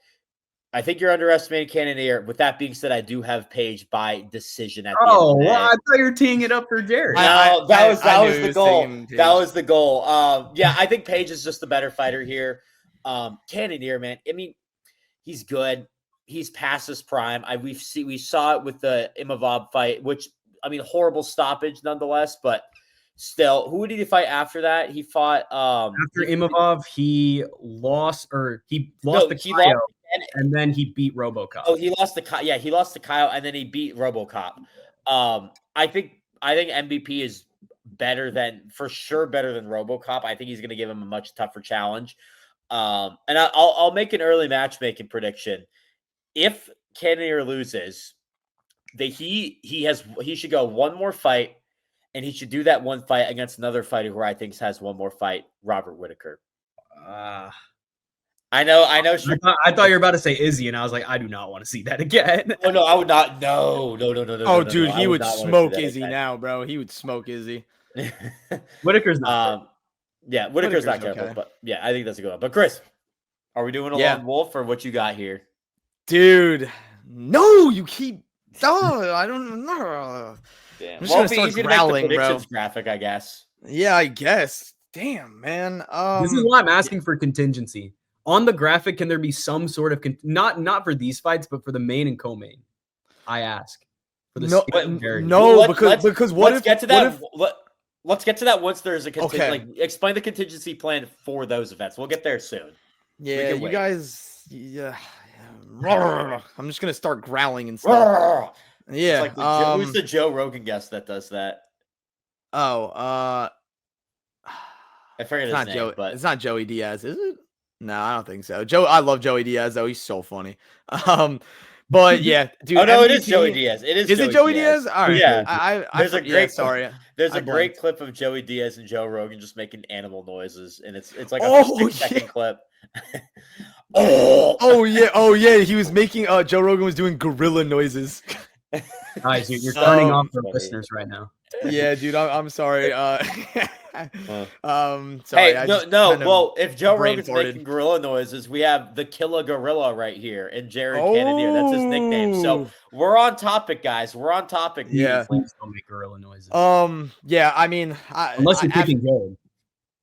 I think you're underestimating Cannonier. With that being said, I do have Page by decision at the end of the day. Well, I thought you were teeing it up for Jared. No, that was the goal. That was the goal. Yeah, I think Page is just the better fighter here. Cannonier, man. I mean, he's good. He's past his prime. We saw it with the Imavov fight, which, I mean, horrible stoppage nonetheless, but still. Who did he fight after that? He fought after Imavov, he lost to Kyle, and then he beat RoboCop. Oh, he lost to Kyle. Yeah, he lost to Kyle, and then he beat RoboCop. I think MVP is for sure better than RoboCop. I think he's going to give him a much tougher challenge. And I'll make an early matchmaking prediction. If Cannonier loses, he should go one more fight, and he should do that one fight against another fighter who I think has one more fight, Robert Whittaker. I know. I thought you were about to say Izzy, and I was like, I do not want to see that again. Oh no, I would not. No. Oh, dude, he would smoke Izzy now, bro. He would smoke Izzy. Whittaker's not. Yeah, Whittaker's not careful, okay. But yeah, I think that's a good one. But Chris, are we doing a lone wolf or what you got here, dude? No, you keep. Oh, I don't know. Damn. I'm just gonna start growling, bro. Graphic, I guess. Yeah, I guess. Damn, man. This is why I'm asking for contingency. On the graphic, can there be some sort of not for these fights, but for the main and co-main? I ask. For the because what if let's get to that once there's a like explain the contingency plan for those events. We'll get there soon. Yeah, you guys. Yeah, I'm just gonna start growling and stuff. Yeah. Who's the Joe Rogan guest that does that? Oh, I forget his name, but it's not Joey Diaz, is it? No, I don't think so. I love Joey Diaz though. He's so funny. But yeah, dude. Oh no, it is Joey Diaz. It is. Is it Joey Diaz? All right. Yeah. There's a great. Sorry. There's a great clip of Joey Diaz and Joe Rogan just making animal noises, and it's like a 6-second clip. Oh yeah. He was making. Joe Rogan was doing gorilla noises. Guys, you're turning off the listeners right now. Yeah, dude. I'm sorry. Sorry. Hey, no. Well, if Joe Rogan's making gorilla noises, we have the Killer Gorilla right here, and Jared Cannonier. That's his nickname. So we're on topic, guys. We're on topic. Yeah. Please don't make gorilla noises. Yeah. I mean, unless you're picking Gerald.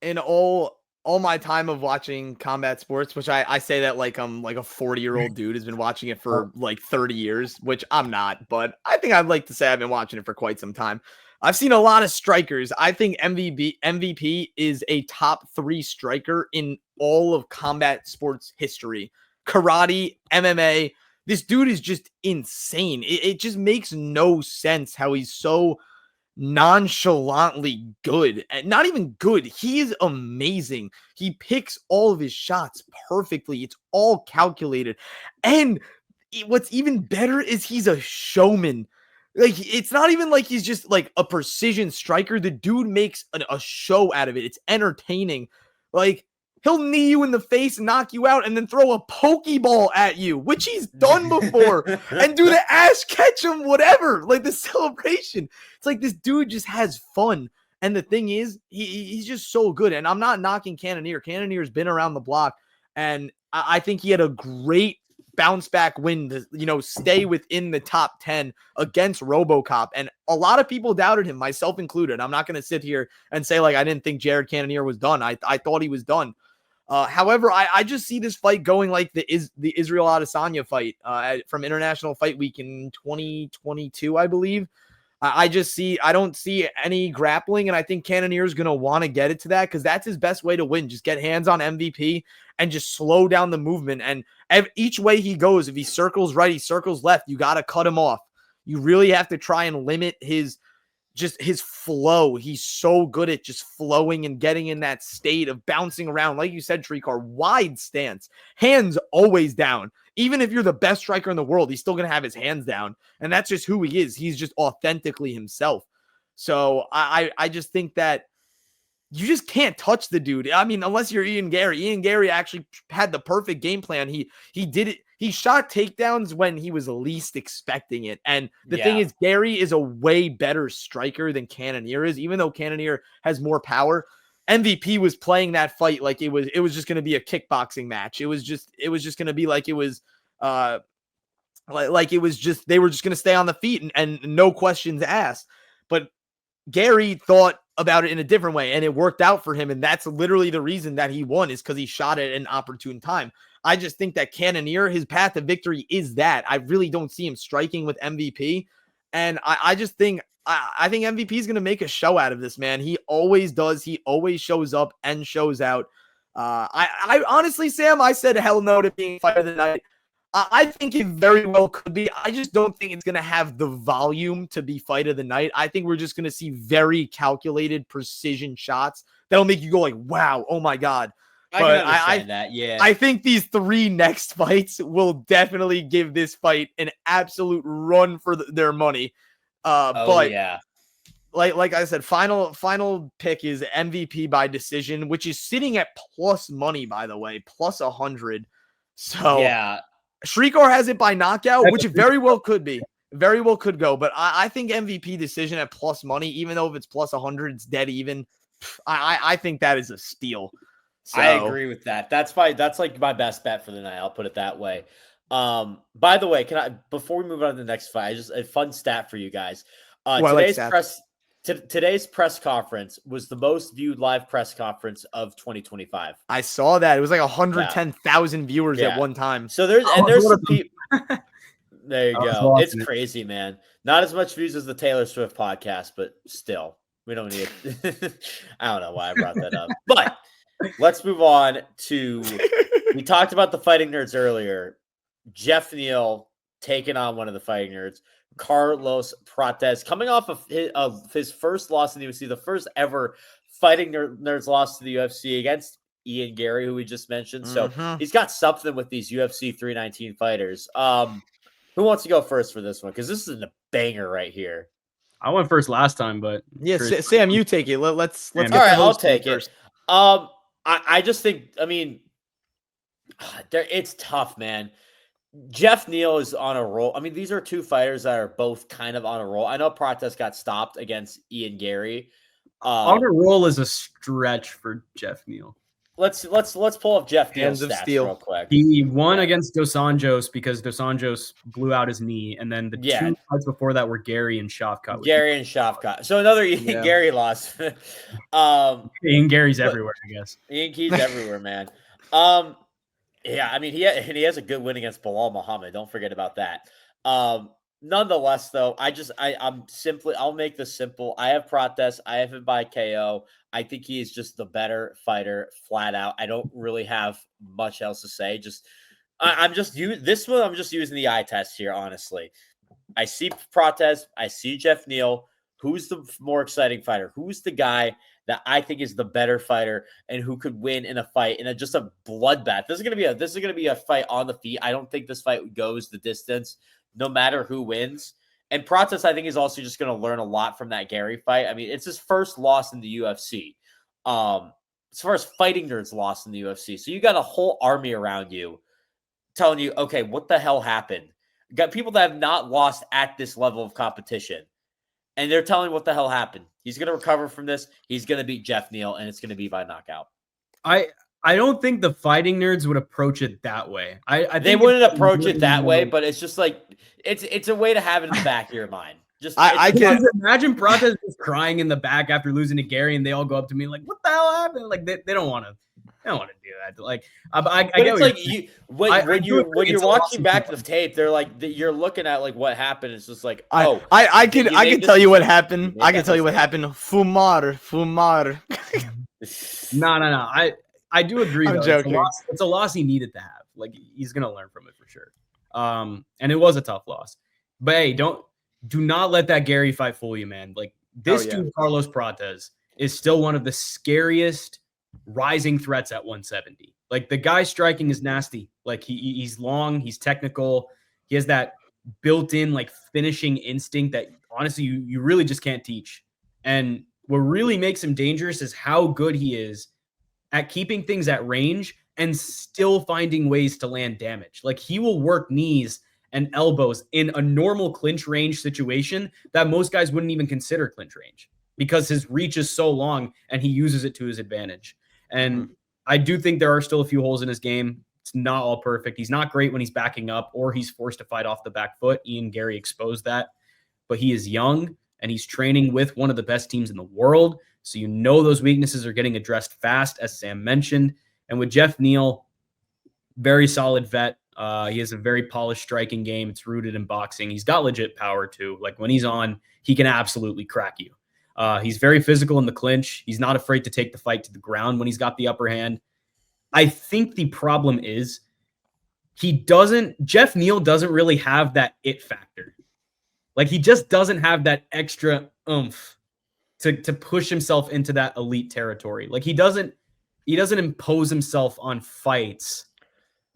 In all my time of watching combat sports, which I say that like I'm like a 40-year-old dude has been watching it for like 30 years, which I'm not, but I think I'd like to say I've been watching it for quite some time. I've seen a lot of strikers. I think MVP is a top 3 striker in all of combat sports history. Karate, MMA. This dude is just insane. It just makes no sense how he's so nonchalantly good. And not even good. He is amazing. He picks all of his shots perfectly. It's all calculated. And what's even better is he's a showman. Like, it's not even like he's just like a precision striker. The dude makes a show out of it. It's entertaining. Like, he'll knee you in the face and knock you out and then throw a pokeball at you, which he's done before, and do the ass catch him, whatever. Like, the celebration. It's like this dude just has fun. And the thing is, he's just so good. And I'm not knocking Cannonier. Cannonier's been around the block. And I think he had a great bounce back win to, stay within the top 10 against RoboCop. And a lot of people doubted him, myself included. I'm not going to sit here and say like I didn't think Jared Cannonier was done. I thought he was done. However, I just see this fight going like the Israel Adesanya fight from International Fight Week in 2022, I believe. I don't see any grappling, and I think Cannonier is going to want to get it to that because that's his best way to win. Just get hands on MVP and just slow down the movement. And each way he goes, if he circles right, he circles left, you got to cut him off. You really have to try and limit his flow. He's so good at just flowing and getting in that state of bouncing around. Like you said, Srikar, wide stance, hands always down. Even if you're the best striker in the world, he's still going to have his hands down. And that's just who he is. He's just authentically himself. So I just think that you just can't touch the dude. I mean, unless you're Ian Gary. Ian Gary actually had the perfect game plan. He did it. He shot takedowns when he was least expecting it. And the thing is, Gary is a way better striker than Cannonier is, even though Cannonier has more power. MVP was playing that fight like it was just going to be a kickboxing match. It was just going to be like it was like it was just they were just going to stay on the feet and no questions asked. But Gary thought about it in a different way, and it worked out for him, and that's literally the reason that he won, is because he shot at an opportune time. I just think that Cannonier, his path to victory is that. I really don't see him striking with MVP, and I just think I think MVP is going to make a show out of this, man. He always does. He always shows up and shows out. I honestly, Sam, I said hell no to being fight of the night. I think it very well could be. I just don't think it's going to have the volume to be fight of the night. I think we're just going to see very calculated precision shots that'll make you go like, wow, oh my God. I can understand that, yeah. I think these 3 next fights will definitely give this fight an absolute run for their money. But yeah. Like I said, final pick is MVP by decision, which is sitting at plus money, by the way, plus 100. So yeah. Srikar has it by knockout, which it very well could be. Very well could go. But I think MVP decision at plus money, even though if it's plus 100, it's dead even. I think that is a steal. So, I agree with that. That's like my best bet for the night. I'll put it that way. By the way, before we move on to the next fight, just a fun stat for you guys. Today's press conference was the most viewed live press conference of 2025. I saw that. It was like 110,000 viewers at one time. So there's some people. There you go. It's crazy, man. Not as much views as the Taylor Swift podcast, but still, we don't need it. I don't know why I brought that up, but let's move on to. We talked about the fighting nerds earlier. Jeff Neal taking on one of the fighting nerds, Carlos Prates, coming off of his first loss in the UFC, the first ever fighting nerds loss to the UFC against Ian Gary, who we just mentioned. So he's got something with these UFC 319 fighters. Who wants to go first for this one? Because this is a banger right here. I went first last time, but Sam, you take it. Let's. All right, I'll take it. I just think, I mean, it's tough, man. Jeff Neal is on a roll. I mean, these are 2 fighters that are both kind of on a roll. I know Prates got stopped against Ian Gary. On a roll is a stretch for Jeff Neal. Let's pull up Jeff Neal's stats real quick. He won against Dos Anjos because Dos Anjos blew out his knee, and then the 2 fights before that were Gary and Shavkat. So another Ian Gary loss. Ian Gary's everywhere, I guess. Ian Key's everywhere, man. Yeah, I mean, he has a good win against Bilal Muhammad. Don't forget about that. Nonetheless, though, I'll make this simple. I have Prates. I have him by KO. I think he is just the better fighter, flat out. I don't really have much else to say. I'm just using the eye test here, honestly. I see Prates. I see Jeff Neal. Who's the more exciting fighter? Who's the guy that I think is the better fighter and who could win in a fight in just a bloodbath? This is gonna be a fight on the feet. I don't think this fight goes the distance, no matter who wins. And Prates, I think, is also just going to learn a lot from that Gary fight. I mean, it's his first loss in the UFC. As far as fighting nerds lost in the UFC. So you got a whole army around you telling you, okay, what the hell happened? You got people that have not lost at this level of competition. And they're telling what the hell happened. He's going to recover from this. He's going to beat Jeff Neal, and it's going to be by knockout. I don't think the fighting nerds would approach it that way. I think they wouldn't approach it that way, but it's just like it's a way to have it in the back of your mind. I can imagine Prates just crying in the back after losing to Gary, and they all go up to me like, "What the hell happened?" Like they don't want to. They don't want to do that. Like I get when you're watching back the tape, they're like you're looking at like what happened. It's just like I can tell you what happened. I can tell you what happened. Fumar. No. I do agree. I'm joking. It's a loss he needed to have. Like he's gonna learn from it for sure. And it was a tough loss. But hey, do not let that Gary fight fool you, man. Like this dude, Carlos Prates, is still one of the scariest rising threats at 170. Like the guy striking is nasty. Like he's long, he's technical, he has that built-in like finishing instinct that honestly you really just can't teach. And what really makes him dangerous is how good he is at keeping things at range and still finding ways to land damage. Like he will work knees and elbows in a normal clinch range situation that most guys wouldn't even consider clinch range. because his reach is so long and he uses it to his advantage. And I do think there are still a few holes in his game. It's not all perfect. He's not great when he's backing up or he's forced to fight off the back foot. Ian Gary exposed that. But he is young and he's training with one of the best teams in the world. So those weaknesses are getting addressed fast, as Sam mentioned. And with Jeff Neal, very solid vet. He has a very polished striking game. It's rooted in boxing. He's got legit power too. Like when he's on, he can absolutely crack you. He's very physical in the clinch. He's not afraid to take the fight to the ground when he's got the upper hand. I think the problem is Jeff Neal doesn't really have that it factor. Like he just doesn't have that extra oomph to push himself into that elite territory. Like he doesn't impose himself on fights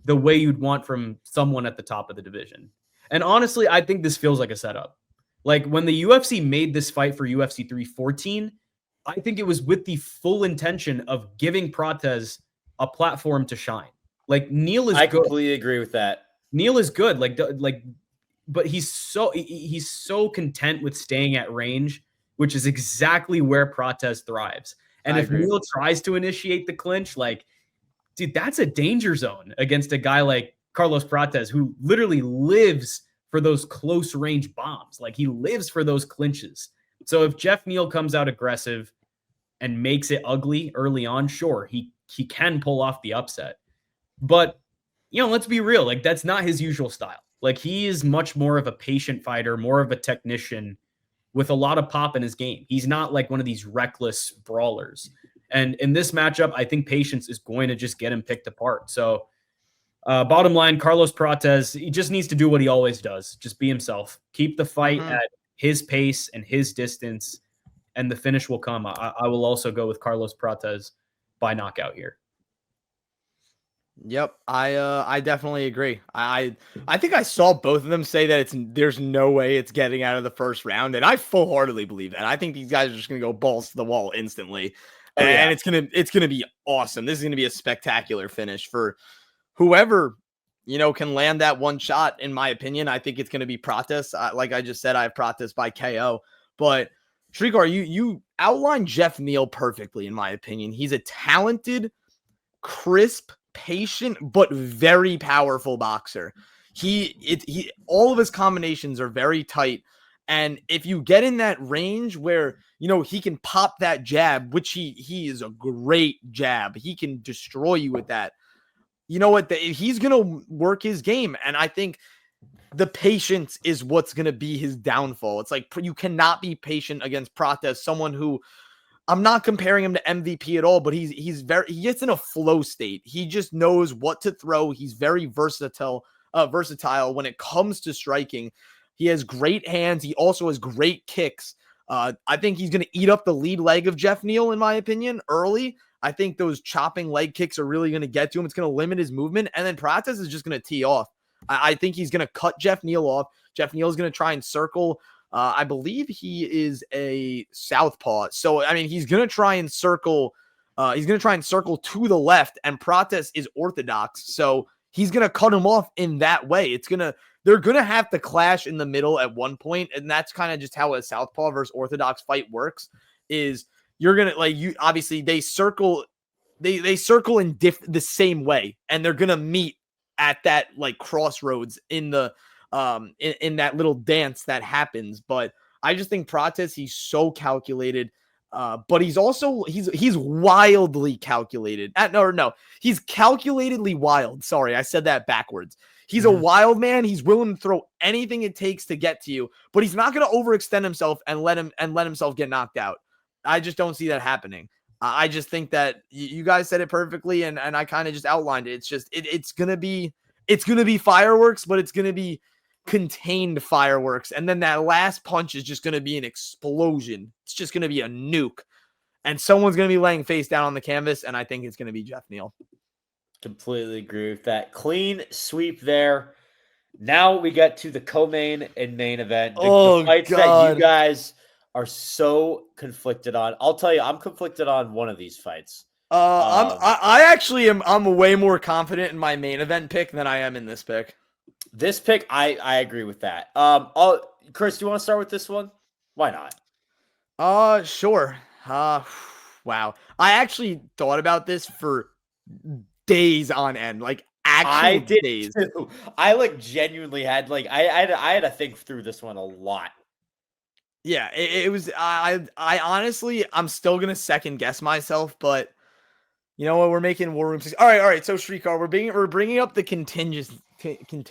the way you'd want from someone at the top of the division. And honestly, I think this feels like a setup. Like when the UFC made this fight for UFC 314, I think it was with the full intention of giving Prates a platform to shine. Like Neal is good. I completely agree with that. Neal is good. But he's so content with staying at range, which is exactly where Prates thrives. And if Neal tries to initiate the clinch, like, dude, that's a danger zone against a guy like Carlos Prates, who literally lives for those close range bombs. Like he lives for those clinches. So if Jeff Neal comes out aggressive and makes it ugly early on, sure, he can pull off the upset. But, let's be real. Like that's not his usual style. Like he is much more of a patient fighter, more of a technician with a lot of pop in his game. He's not like one of these reckless brawlers. And in this matchup, I think patience is going to just get him picked apart. So bottom line, Carlos Prates, he just needs to do what he always does. Just be himself. Keep the fight at his pace and his distance, and the finish will come. I will also go with Carlos Prates by knockout here. Yep, I definitely agree. I think I saw both of them say that there's no way it's getting out of the first round, and I full-heartedly believe that. I think these guys are just gonna go balls to the wall instantly, and it's gonna be awesome. This is gonna be a spectacular finish for whoever can land that one shot. In my opinion, I think it's gonna be Prates. Like I just said, I have Prates by KO, but Srikar, you outlined Jeff Neal perfectly. In my opinion, he's a talented, crisp, patient but very powerful boxer. He all of his combinations are very tight, and if you get in that range where he can pop that jab, which he is a great jab, he can destroy you with that. He's gonna work his game, and I think the patience is what's gonna be his downfall. It's like you cannot be patient against Prates, someone who, I'm not comparing him to MVP at all, but he gets in a flow state. He just knows what to throw. He's very versatile when it comes to striking. He has great hands. He also has great kicks. I think he's going to eat up the lead leg of Jeff Neal, in my opinion, early. I think those chopping leg kicks are really going to get to him. It's going to limit his movement, and then Prates is just going to tee off. I think he's going to cut Jeff Neal off. Jeff Neal is going to try and circle. I believe he is a southpaw. So, I mean, he's going to try and circle. He's going to try and circle to the left, and Prates is orthodox. So he's going to cut him off in that way. They're going to have to clash in the middle at one point. And that's kind of just how a southpaw versus orthodox fight works, is you're going to obviously they circle in the same way, and they're going to meet at that crossroads in the, in that little dance that happens. But I just think Prates, he's so calculated, but he's also he's wildly calculated. He's calculatedly wild. Sorry, I said that backwards. He's a wild man. He's willing to throw anything it takes to get to you, but he's not going to overextend himself and let himself get knocked out. I just don't see that happening. I just think that you guys said it perfectly, and I kind of just outlined it. It's just it's gonna be fireworks, but it's gonna be contained fireworks, and then that last punch is just going to be an explosion. It's just going to be a nuke, and someone's going to be laying face down on the canvas, and I think it's going to be Jeff Neal. Completely agree with that. Clean sweep there. Now we get to the co-main and main event. The fights that you guys are so conflicted on. I'll tell you, I'm conflicted on one of these fights. I'm way more confident in my main event pick than I am in this pick. This pick, I agree with that. Chris, do you want to start with this one? Why not? Sure. Wow. I actually thought about this for days on end, like I actual did days. too. I like genuinely had like I had to think through this one a lot. Yeah, it was. I honestly, I'm still gonna second guess myself, but you know what? We're making War Room 6. All right. So Srikar, we're bringing up the contingency.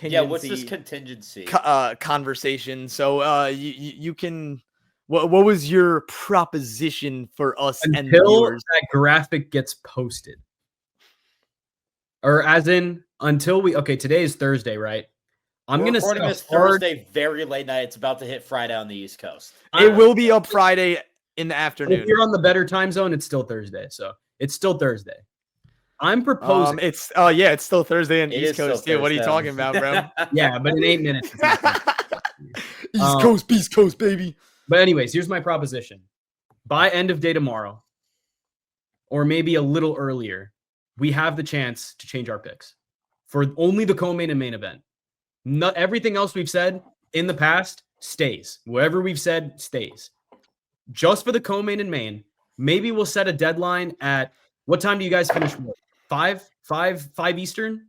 Yeah, what's this contingency? Conversation. So you can. What was your proposition for us and the Until viewers? that graphic gets posted. Or as in, until we, okay, today is Thursday, right? We're going to recording this Thursday, very late night. It's about to hit Friday on the East Coast. It will be up Friday in the afternoon. If you're on the better time zone, it's still Thursday. So it's still Thursday. I'm proposing. It's still Thursday on East Coast too. What are you talking about, bro? Yeah, but in 8 minutes. East Coast, baby. But anyways, here's my proposition. By end of day tomorrow, or maybe a little earlier, we have the chance to change our picks for only the co-main and main event. Not everything else we've said in the past stays. Whatever we've said stays. Just for the co-main and main, maybe we'll set a deadline at what time do you guys finish work? 5 Eastern?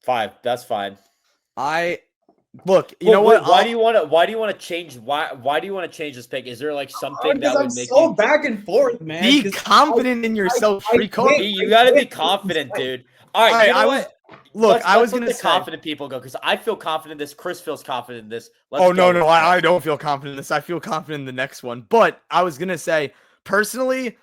5. That's fine. Look, you know what? Why do you want to change? Why do you want to change this pick? Is there like something that would make you back and forth, man? Be confident in yourself, Srikar. You got to be confident, dude. All right, you know what? I was going to say confident people go because I feel confident in this. Chris feels confident in this. No, I don't feel confident in this. I feel confident in the next one. But I was going to say, personally,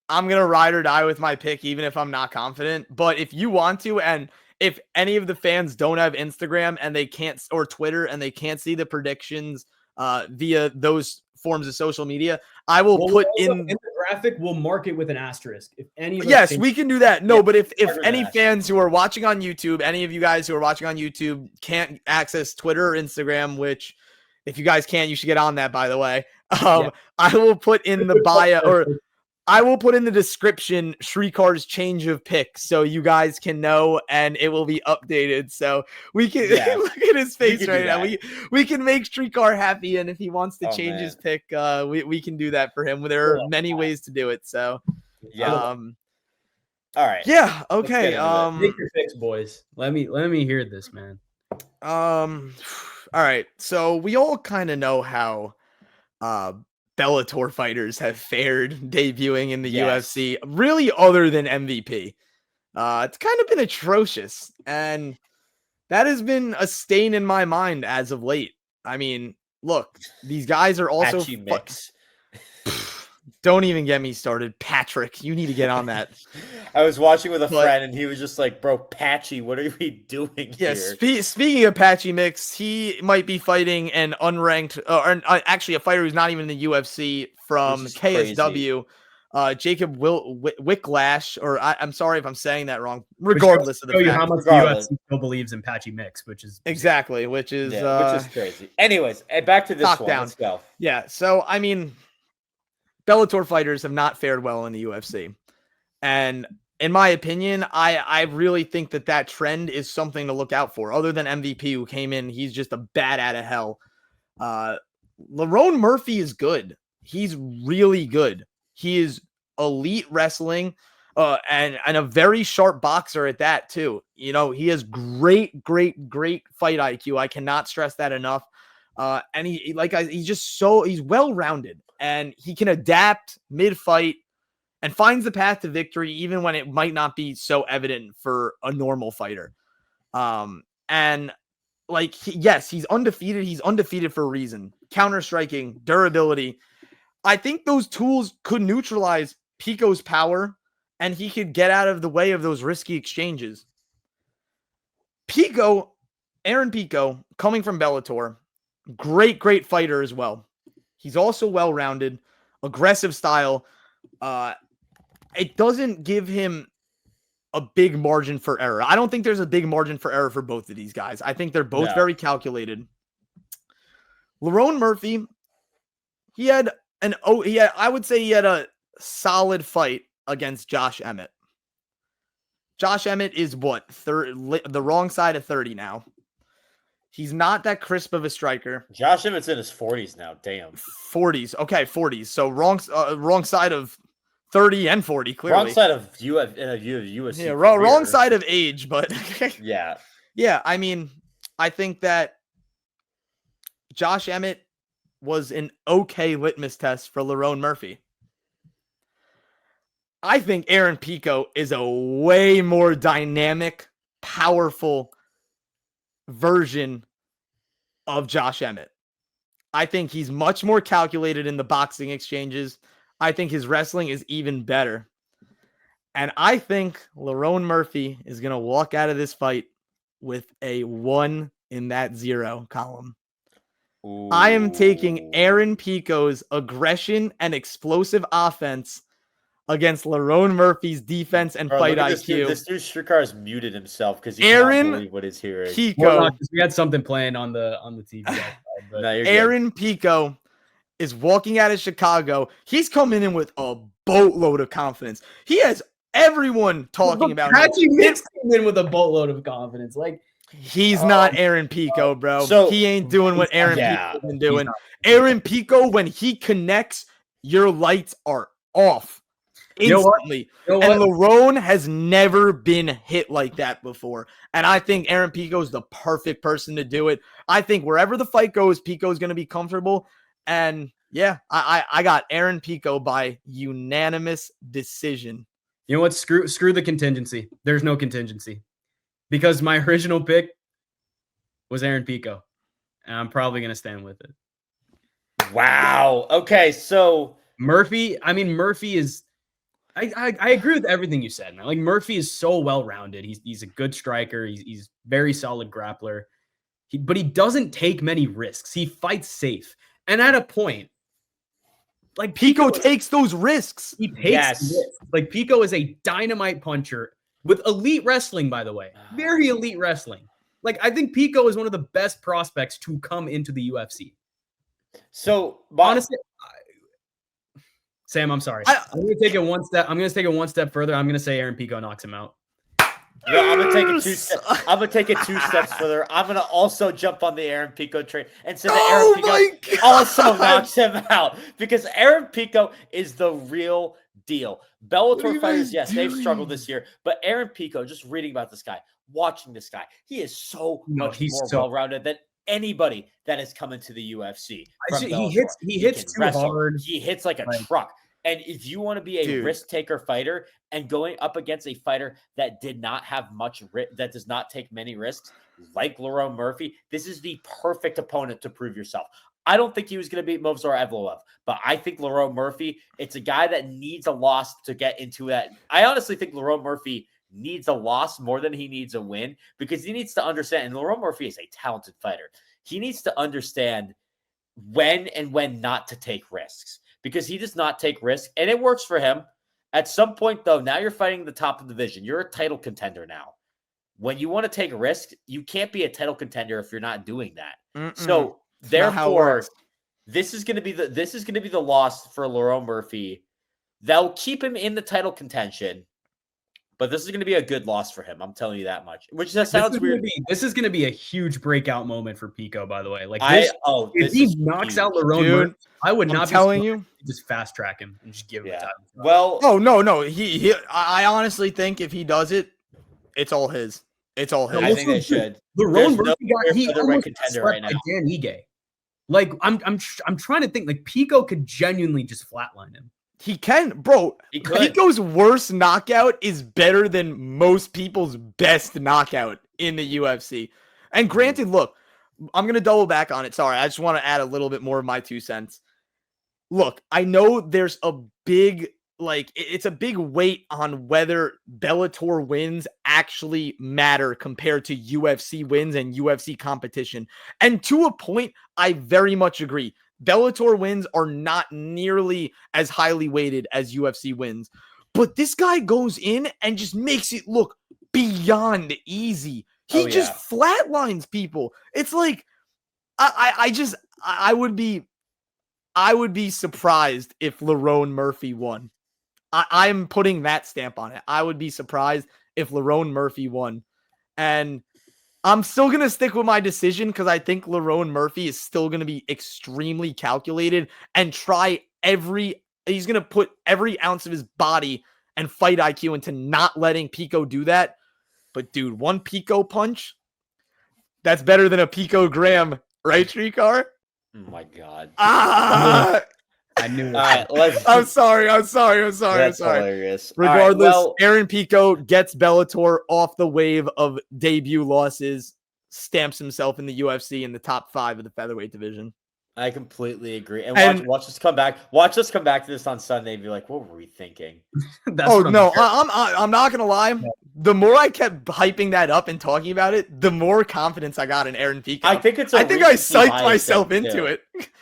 I'm going to ride or die with my pick, even if I'm not confident. But if you want to, and if any of the fans don't have Instagram and they can't, or Twitter, and they can't see the predictions via those forms of social media, I will put in the graphic. We'll mark it with an asterisk. If any, yes, we can do that. No, but if any fans who are watching on YouTube, any of you guys who are watching on YouTube can't access Twitter or Instagram, which if you guys can't, you should get on that, by the way. I will put in the bio, or I will put in the description Srikar's change of pick so you guys can know and it will be updated. So we can look at his face right now. We can make Srikar happy, and if he wants to change his pick, we can do that for him. There are many ways to do it. So all right. Yeah, okay. Take your picks, boys. Let me hear this, man. All right. So we all kind of know how Bellator fighters have fared debuting in the UFC, really, other than MVP. It's kind of been atrocious, and that has been a stain in my mind as of late. I mean, look, these guys are also Patchy mix. Don't even get me started. Patrick, you need to get on that. I was watching with a friend, and he was just like, bro, Patchy, what are we doing here? Speaking of Patchy Mix, he might be fighting an unranked, actually a fighter who's not even in the UFC from KSW, Jacob Wicklash, or I'm sorry if I'm saying that wrong, regardless of the fact. How much the UFC still believes in Patchy Mix, which is which is crazy. Anyways, back to this one. Let's go. Yeah, so, I mean, Bellator fighters have not fared well in the UFC. And in my opinion, I really think that trend is something to look out for. Other than MVP, who came in, he's just a bat out of hell. Lerone Murphy is good. He's really good. He is elite wrestling and a very sharp boxer at that too. You know, he has great fight IQ. I cannot stress that enough. And he's well-rounded, and he can adapt mid-fight and finds the path to victory even when it might not be so evident for a normal fighter. And like, he's undefeated. He's undefeated for a reason. Counter-striking, durability. I think those tools could neutralize Pico's power, and he could get out of the way of those risky exchanges. Aaron Pico, coming from Bellator, great fighter as well. He's also well-rounded, aggressive style. It doesn't give him a big margin for error. I don't think there's a big margin for error for both of these guys. I think they're both very calculated. Lerone Murphy, I would say he had a solid fight against Josh Emmett. Josh Emmett is the wrong side of 30 now. He's not that crisp of a striker. Josh Emmett's in his 40s now. Damn. 40s. Okay, 40s. So wrong side of 30 and 40, clearly. Wrong side of UFC. Yeah, wrong side of age, but yeah. Yeah, I mean, I think that Josh Emmett was an okay litmus test for Lerone Murphy. I think Aaron Pico is a way more dynamic, powerful version of Josh Emmett. I think he's much more calculated in the boxing exchanges. I think his wrestling is even better. And I think Lerone Murphy is going to walk out of this fight with a 1 in that 0 column. Ooh. I am taking Aaron Pico's aggression and explosive offense against Lerone Murphy's defense and fight IQ. This dude Srikar has muted himself because he Aaron cannot believe what he's hearing. Pico. We had something playing on the TV. Outside, but No, you're Aaron Pico is walking out of Chicago. He's coming in with a boatload of confidence. He has everyone talking about him. Patchy Mix came in with a boatload of confidence. Like, He's not Aaron Pico, bro. So- he ain't doing what Aaron Yeah. Pico's been doing. Aaron Pico, when he connects, your lights are off instantly. You know And what? Lerone has never been hit like that before. And I think Aaron Pico is the perfect person to do it. I think wherever the fight goes, Pico's going to be comfortable. And yeah, I got Aaron Pico by unanimous decision. You know what? Screw the contingency. There's no contingency. Because my original pick was Aaron Pico. And I'm probably going to stand with it. Wow. Okay, so Murphy is... I agree with everything you said, man. Like, Murphy is so well-rounded. He's a good striker. He's very solid grappler. But he doesn't take many risks. He fights safe. And at a point, like Pico takes those risks. He takes risks. Like, Pico is a dynamite puncher with elite wrestling, by the way. Very elite wrestling. Like, I think Pico is one of the best prospects to come into the UFC. So honestly, Sam, I'm sorry. I'm going to take it one step. I'm going to take it one step further. I'm going to say Aaron Pico knocks him out. No, I'm gonna take it 2 steps. I'm gonna take it 2 steps further. I'm gonna also jump on the Aaron Pico train and say that Aaron Pico also knocks him out because Aaron Pico is the real deal. Bellator fighters, yes, they've struggled this year, but Aaron Pico, just reading about this guy, watching this guy, he is so much more well-rounded than anybody that has come into the UFC. He hits too hard. He hits like a truck. And if you want to be a risk taker fighter and going up against a fighter that did not have much that does not take many risks, like Lerone Murphy, this is the perfect opponent to prove yourself. I don't think he was going to beat Movsar Evloev, but I think Lerone Murphy, it's a guy that needs a loss to get into that. I honestly think Lerone Murphy needs a loss more than he needs a win because he needs to understand, and Lerone Murphy is a talented fighter. He needs to understand when and when not to take risks. Because he does not take risks, and it works for him. At some point, though, now you're fighting the top of the division. You're a title contender now. When you want to take risks, you can't be a title contender if you're not doing that. So therefore, this is going to be the loss for Lerone Murphy. That'll keep him in the title contention. But this is going to be a good loss for him. I'm telling you that much. Which that sounds weird. This is going to be a huge breakout moment for Pico, by the way. Like, if he knocks out Lerone Murphy, I would not telling you, just fast track him and just give him a title. Well, no. I honestly think if he does it, it's all his. It's all his. I think they should. Lerone Murphy he almost contender right now. Dan Ige. Like, I'm trying to think. Like, Pico could genuinely just flatline him. He can, bro. Pico's worst knockout is better than most people's best knockout in the UFC. And granted, look, I'm going to double back on it. Sorry, I just want to add a little bit more of my 2 cents. Look, I know there's a big, it's a big weight on whether Bellator wins actually matter compared to UFC wins and UFC competition. And to a point, I very much agree. Bellator wins are not nearly as highly weighted as UFC wins. But this guy goes in and just makes it look beyond easy. He just flatlines people. It's like I would be surprised if Lerone Murphy won. I'm putting that stamp on it. I would be surprised if Lerone Murphy won. And I'm still going to stick with my decision because I think Lerone Murphy is still going to be extremely calculated and he's going to put every ounce of his body and fight IQ into not letting Pico do that. But dude, one Pico punch, that's better than a Pico gram, right, Srikar? Oh my God. I knew it. All right, I'm sorry. That's hilarious. Regardless, All right, Aaron Pico gets Bellator off the wave of debut losses, stamps himself in the UFC in the top 5 of the featherweight division. I completely agree. And watch us come back. Watch us come back to this on Sunday and be like, what were we thinking? I'm not gonna lie. The more I kept hyping that up and talking about it, the more confidence I got in Aaron Pico. I think I psyched myself into it.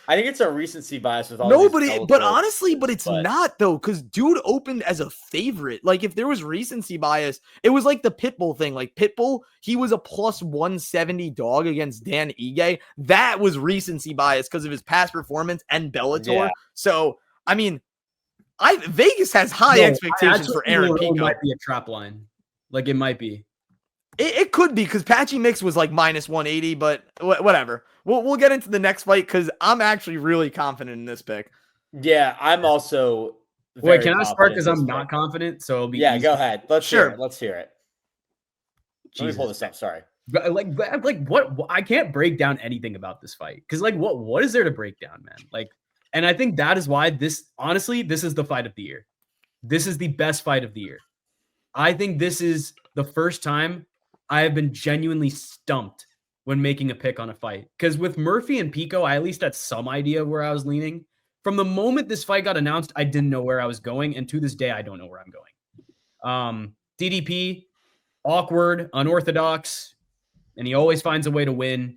I think it's a recency bias with all but honestly, it's not though, because dude opened as a favorite. Like if there was recency bias, it was like the Pitbull thing. Like Pitbull, he was a plus 170 dog against Dan Ige. That was recency bias because of his past performance and Bellator. Yeah. So I mean, Vegas has high expectations for Aaron Pico. Might be a trap line. Like it might be. It could be because Patchy Mix was like minus 180, but whatever. We'll get into the next fight because I'm actually really confident in this pick. Yeah, I'm also. Wait, can I start because I'm not confident? So it'll be easy. Go ahead. Let's hear it. Jesus. Let me pull this up. Sorry. Like what? I can't break down anything about this fight because like what is there to break down, man? Like, and I think that is why this is the fight of the year. This is the best fight of the year. I think this is the first time I have been genuinely stumped when making a pick on a fight. Because with Murphy and Pico, I at least had some idea of where I was leaning. From the moment this fight got announced, I didn't know where I was going. And to this day, I don't know where I'm going. DDP, awkward, unorthodox, and he always finds a way to win.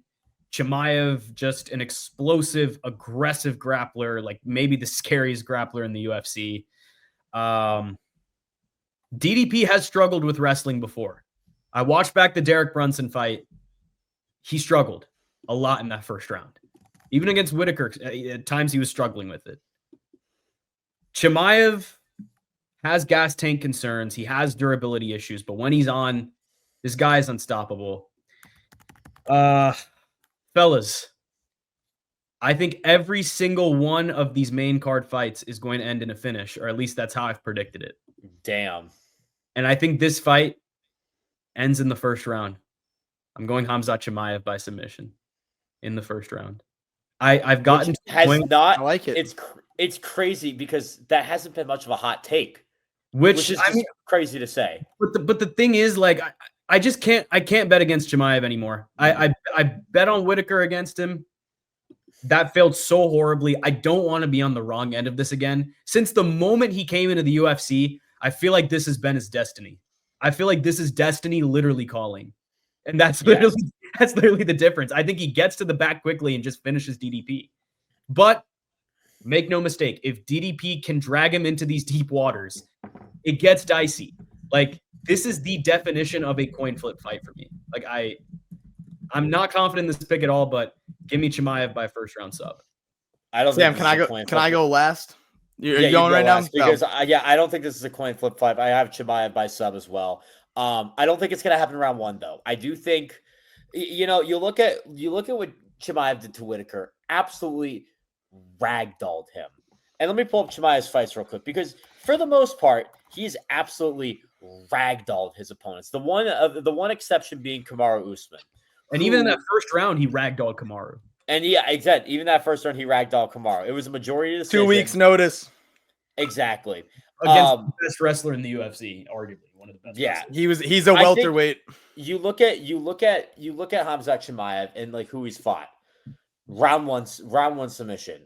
Chimaev, just an explosive, aggressive grappler, like maybe the scariest grappler in the UFC. DDP has struggled with wrestling before. I watched back the Derek Brunson fight. He struggled a lot in that first round. Even against Whitaker, at times he was struggling with it. Chimaev has gas tank concerns. He has durability issues, but when he's on, this guy is unstoppable. Fellas, I think every single one of these main card fights is going to end in a finish, or at least that's how I've predicted it. Damn. And I think this fight ends in the first round. I'm going Khamzat Chimaev by submission in the first round. I've gotten to has point, not. I like it. It's crazy because that hasn't been much of a hot take, which is crazy to say. But the thing is, like, I just can't bet against Chimaev anymore. I bet on Whitaker against him. That failed so horribly. I don't want to be on the wrong end of this again. Since the moment he came into the UFC, I feel like this has been his destiny. I feel like this is destiny literally calling. And that's literally the difference. I think he gets to the back quickly and just finishes DDP. But make no mistake, if DDP can drag him into these deep waters, it gets dicey. Like, this is the definition of a coin flip fight for me. Like, I'm not confident in this pick at all, but give me Chimaev by first round sub. I don't. Sam, can I go last? You're going right now? Because I don't think this is a coin flip fight. I have Chimaev by sub as well. I don't think it's gonna happen round 1 though. I do think, you look at what Chimaev did to Whitaker, absolutely ragdolled him. And let me pull up Chimaev's fights real quick because for the most part, he's absolutely ragdolled his opponents. The one exception being Kamaru Usman. And even in that first round, he ragdolled Kamaru. And yeah, exactly. Even that first round, he ragdolled Kamaru. It was a majority decision. 2 weeks notice. Exactly. Against the best wrestler in the UFC, arguably one of the best. Yeah, wrestlers. He's a welterweight. You look at Khamzat Chimaev and like who he's fought. Round one submission,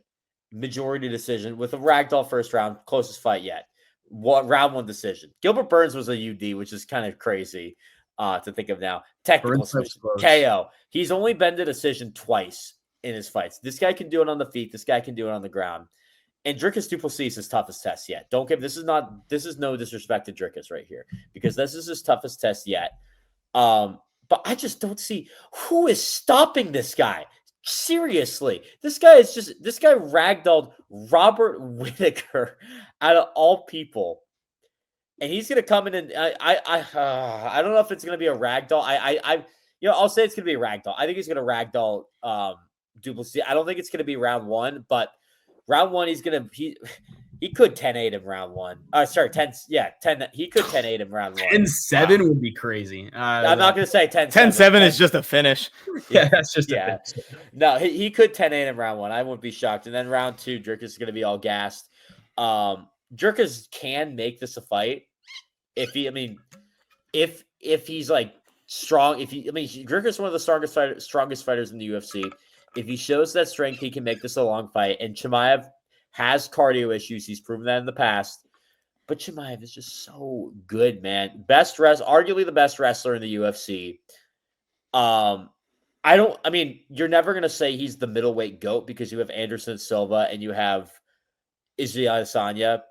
majority decision with a ragdoll first round, closest fight yet. Round 1 decision. Gilbert Burns was a UD, which is kind of crazy to think of now. Technical submission, KO. He's only been to decision twice in his fights. This guy can do it on the feet. This guy can do it on the ground. And Dricus du Plessis is his toughest test yet. This is no disrespect to Dricus right here because this is his toughest test yet. But I just don't see who is stopping this guy. Seriously, this guy ragdolled Robert Whitaker out of all people, and he's gonna come in and I don't know if it's gonna be a ragdoll. I'll say it's going to be a ragdoll. I think he's going to ragdoll Duplessis. I don't think it's going to be round one, but round one, he could 10-8 him round one. Sorry, 10. Yeah, 10. He could 10-8 him round one. 10-7 would be crazy. I'm not going to say 10-7. 10-7 is just a finish. Yeah, that's just a finish. No, he could 10-8 him round one. I wouldn't be shocked. And then round two, Dricus is going to be all gassed. Dricus can make this a fight if he's like strong. Dricus is one of the strongest fighters in the UFC. If he shows that strength, he can make this a long fight. And Chimaev has cardio issues. He's proven that in the past. But Chimaev is just so good, man. Arguably the best wrestler in the UFC. You're never going to say he's the middleweight GOAT because you have Anderson Silva and you have Israel Adesanya.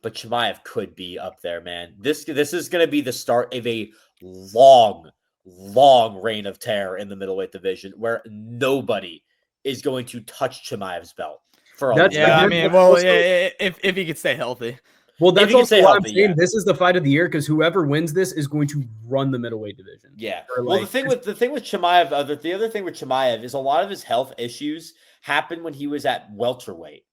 But Chimaev could be up there, man. This is going to be the start of a long reign of terror in the middleweight division where nobody is going to touch Chimaev's belt for a if he could stay healthy. Well, that's also why I'm saying this is the fight of the year because whoever wins this is going to run the middleweight division. Yeah. Well, the thing with Chimaev, the other thing with Chimaev is a lot of his health issues happened when he was at welterweight.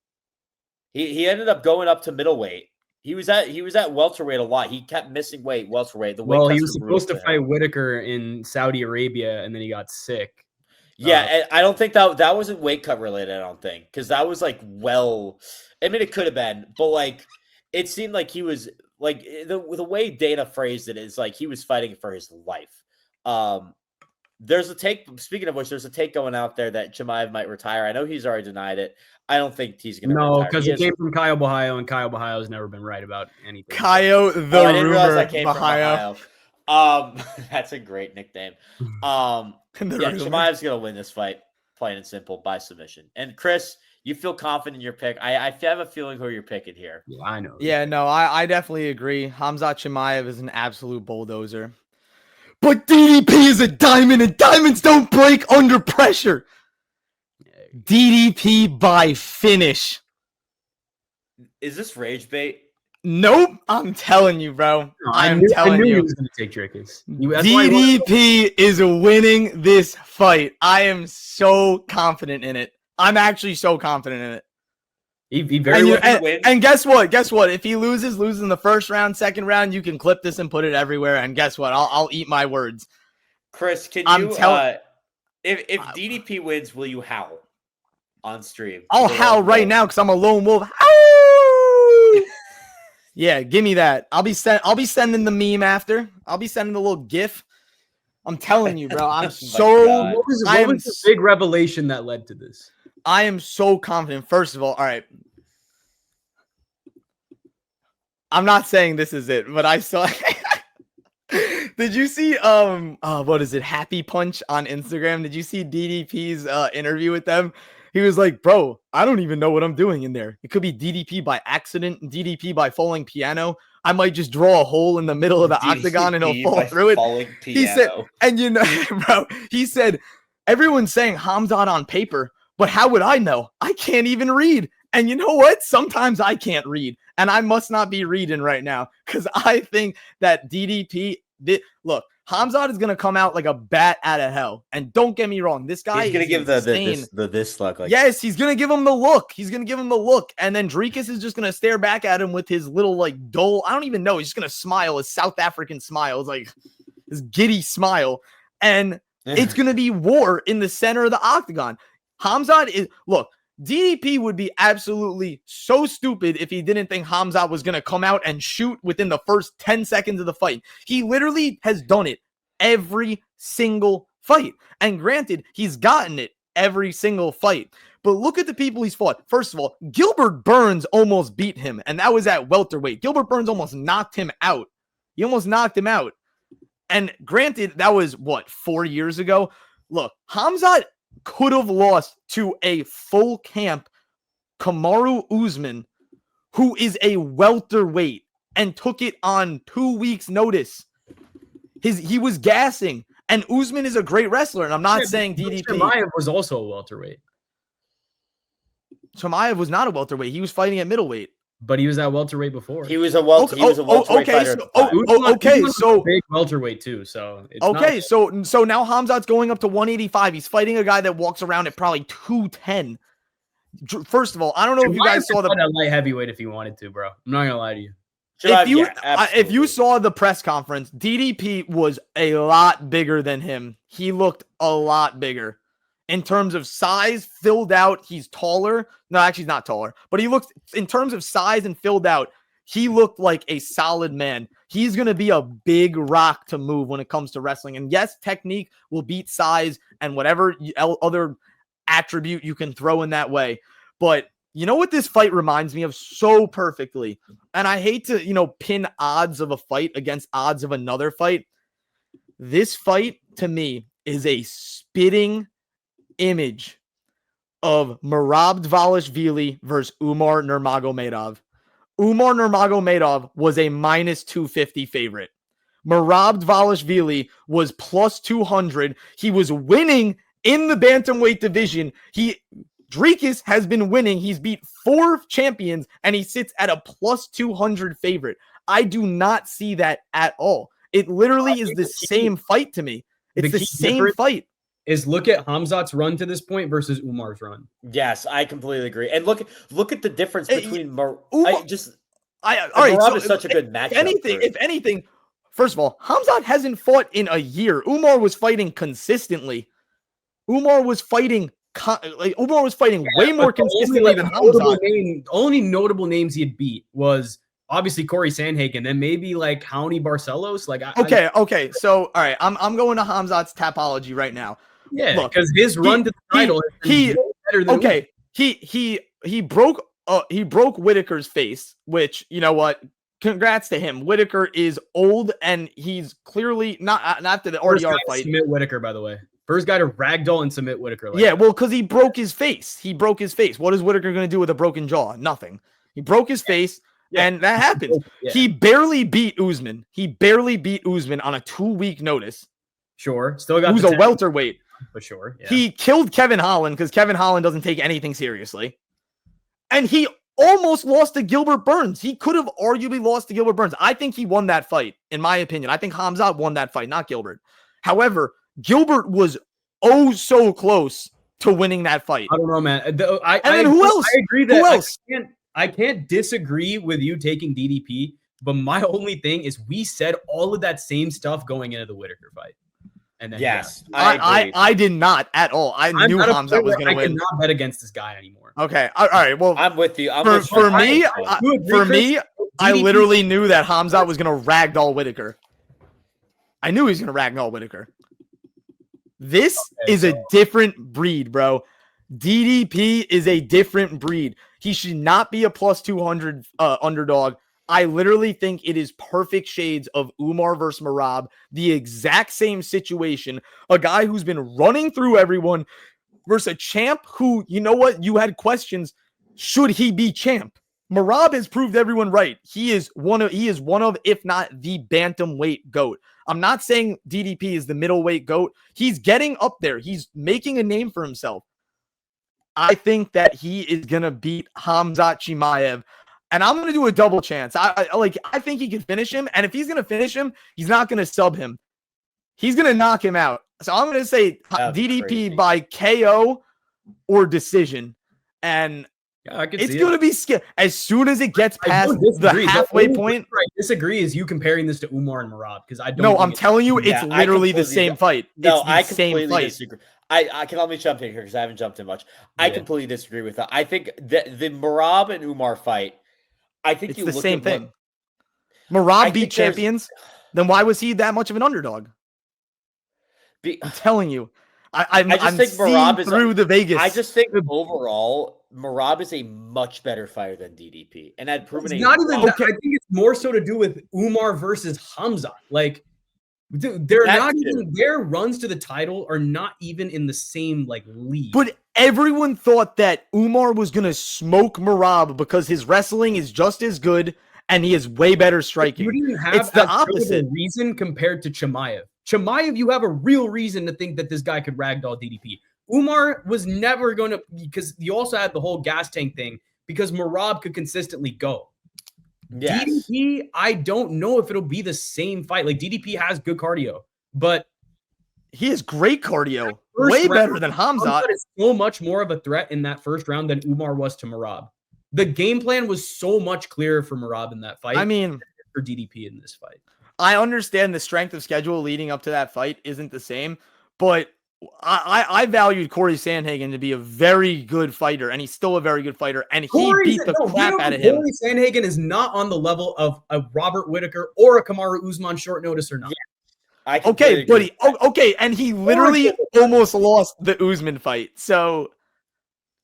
He ended up going up to middleweight. He was at welterweight a lot. He kept missing weight, welterweight. He was supposed to fight Whitaker in Saudi Arabia, and then he got sick. Yeah, and I don't think that wasn't weight cut related. I don't think because that was like it could have been, but like it seemed like he was like the way Dana phrased it is like he was fighting for his life. There's a take. Speaking of which, there's a take going out there that Chimaev might retire. I know he's already denied it. I don't think he's going to retire. No, because it came from Caio Bahio, and Caio Bahio has never been right about anything. Caio, I didn't realize that came Bahio. That's a great nickname. Chimaev's going to win this fight, plain and simple, by submission. And Chris, you feel confident in your pick. I have a feeling who you're picking here. Yeah, I know. Yeah, no, I definitely agree. Khamzat Chimaev is an absolute bulldozer. But DDP is a diamond, and diamonds don't break under pressure. DDP by finish. Is this rage bait? Nope. I'm telling you, bro. I knew he was going to take Dricus. DDP is winning this fight. I am so confident in it. I'm actually so confident in it. He very well wins. And guess what? If he loses in the first round, second round, you can clip this and put it everywhere. And guess what? I'll eat my words. Chris, can you if DDP wins, will you howl on stream? I'll howl right now because I'm a lone wolf. Yeah, give me that. I'll be sending the meme after. I'll be sending the little GIF. I'm telling you, bro. I'm what was the big revelation that led to this? I am so confident. First of all right. I'm not saying this is it, but I saw. Did you see what is it? Happy Punch on Instagram? Did you see DDP's interview with them? He was like, bro, I don't even know what I'm doing in there. It could be DDP by accident, DDP by falling piano. I might just draw a hole in the middle of the octagon and he'll fall through it. He said, and bro, he said, everyone's saying Khamzat on paper, but how would I know? I can't even read. And you know what? Sometimes I can't read. And I must not be reading right now because I think that DDP, look, Khamzat is going to come out like a bat out of hell. And don't get me wrong. This guy is going to give this look. Yes, he's going to give him the look. And then Dricus is just going to stare back at him with his little like dull. I don't even know. He's just going to smile. His South African smile. It's like his giddy smile. And it's going to be war in the center of the octagon. DDP would be absolutely so stupid if he didn't think Khamzat was going to come out and shoot within the first 10 seconds of the fight. He literally has done it every single fight. And granted, he's gotten it every single fight. But look at the people he's fought. First of all, Gilbert Burns almost beat him, and that was at welterweight. Gilbert Burns almost knocked him out. He almost knocked him out. And granted, that was, 4 years ago? Look, Khamzat could have lost to a full camp Kamaru Usman, who is a welterweight and took it on 2 weeks notice. He was gassing, and Usman is a great wrestler, and I'm not saying DDP. Chimaev was also a welterweight. Chimaev was not a welterweight. He was fighting at middleweight. but he was at welterweight before. He was a welterweight fighter. So big welterweight too. So it's so now Khamzat's going up to 185. He's fighting a guy that walks around at probably 210. First of all, I don't know if you guys saw the light heavyweight if you wanted to, bro. I'm not gonna lie to you. If you saw the press conference, DDP was a lot bigger than him. He looked a lot bigger. In terms of size, filled out, he's taller. No, actually, he's not taller. But he looks, in terms of size and filled out, he looked like a solid man. He's going to be a big rock to move when it comes to wrestling. And yes, technique will beat size and whatever other attribute you can throw in that way. But you know what this fight reminds me of so perfectly? And I hate to, pin odds of a fight against odds of another fight. This fight, to me, is a spitting image of Merab Dvalishvili versus Umar Nurmagomedov. Umar Nurmagomedov was a minus 250 favorite. Merab Dvalishvili was plus 200. He was winning in the bantamweight division. Dricus has been winning. He's beat 4 champions, and he sits at a plus 200 favorite. I do not see that at all. It literally is the same fight to me. It's the same fight. Is look at Khamzat's run to this point versus Umar's run. Yes, I completely agree. And look at the difference between Merab is such a good matchup. If anything, first of all, Khamzat hasn't fought in a year. Umar was fighting consistently. Umar was fighting way more consistently than Khamzat. Only notable names he had beat was obviously Corey Sandhagen, then maybe like Raoni Barcelos. Okay. So all right, I'm going to Khamzat's Tapology right now. Yeah, because his run to the title is better than he broke Whitaker's face, which, you know what? Congrats to him. Whitaker is old and he's clearly not after the RDR fight. Submit Whitaker, by the way. First guy to ragdoll and submit Whitaker. Because he broke his face. What is Whitaker going to do with a broken jaw? Nothing. He broke his face. Yeah. And that happens. He barely beat Usman. On a 2-week notice. Sure. Still got who's a welterweight. For sure. Yeah. He killed Kevin Holland because Kevin Holland doesn't take anything seriously. And he almost lost to Gilbert Burns. He could have arguably lost to Gilbert Burns. I think he won that fight, in my opinion. I think Khamzat won that fight, not Gilbert. However, Gilbert was so close to winning that fight. I don't know, man. Who else? I agree that who else? I can't disagree with you taking DDP, but my only thing is we said all of that same stuff going into the Whitaker fight. And then I did not at all. I knew Khamzat was going to win. I cannot bet against this guy anymore. Okay. All right. Well, I'm with you. For me, I literally knew that Khamzat was going to ragdoll Whitaker. I knew he was going to ragdoll Whitaker. This is a different breed, bro. DDP is a different breed. He should not be a plus 200 underdog. I literally think it is perfect shades of Umar versus Merab, the exact same situation. A guy who's been running through everyone versus a champ who, you know what, you had questions. Should he be champ? Merab has proved everyone right. He is one of, if not the bantamweight GOAT. I'm not saying DDP is the middleweight GOAT. He's getting up there. He's making a name for himself. I think that he is going to beat Khamzat Chimaev. And I'm going to do a double chance. I think he can finish him. And if he's going to finish him, he's not going to sub him. He's going to knock him out. So I'm going to say DDP by KO or decision. And it's going to be scary. As soon as it gets past the halfway point. I disagree is you comparing this to Umar and Merab because I don't. No, I'm telling you, it's literally the same fight. No, I completely disagree. I can let me jump in here because I haven't jumped in much. I completely disagree with that. I think that the Merab and Umar fight, I think it's the same thing. Merab beat champions. Then why was he that much of an underdog? I'm telling you. I'm think Merab is through the Vegas. I just think overall, Merab is a much better fighter than DDP. And I'd proven not even that. I think it's more so to do with Umar versus Khamzat. Like, dude, they're not even, their runs to the title are not even in the same league. But everyone thought that Umar was gonna smoke Merab because his wrestling is just as good and he is way better striking. You didn't have the opposite reason compared to Chimaev. Chimaev, you have a real reason to think that this guy could ragdoll DDP. Umar was never going to, because you also had the whole gas tank thing because Merab could consistently go. Yes. DDP, I don't know if it'll be the same fight. Like DDP has good cardio, but he has great cardio, way better than Khamzat. Is so much more of a threat in that first round than Umar was to Merab. The game plan was so much clearer for Merab in that fight. I mean, for DDP in this fight. I understand the strength of schedule leading up to that fight isn't the same, but I valued Corey Sandhagen to be a very good fighter, and he's still a very good fighter, and he beat the crap out of him. Corey Sandhagen is not on the level of a Robert Whittaker or a Kamaru Usman short notice or not. Yeah. Okay, but and he literally almost lost the Usman fight. So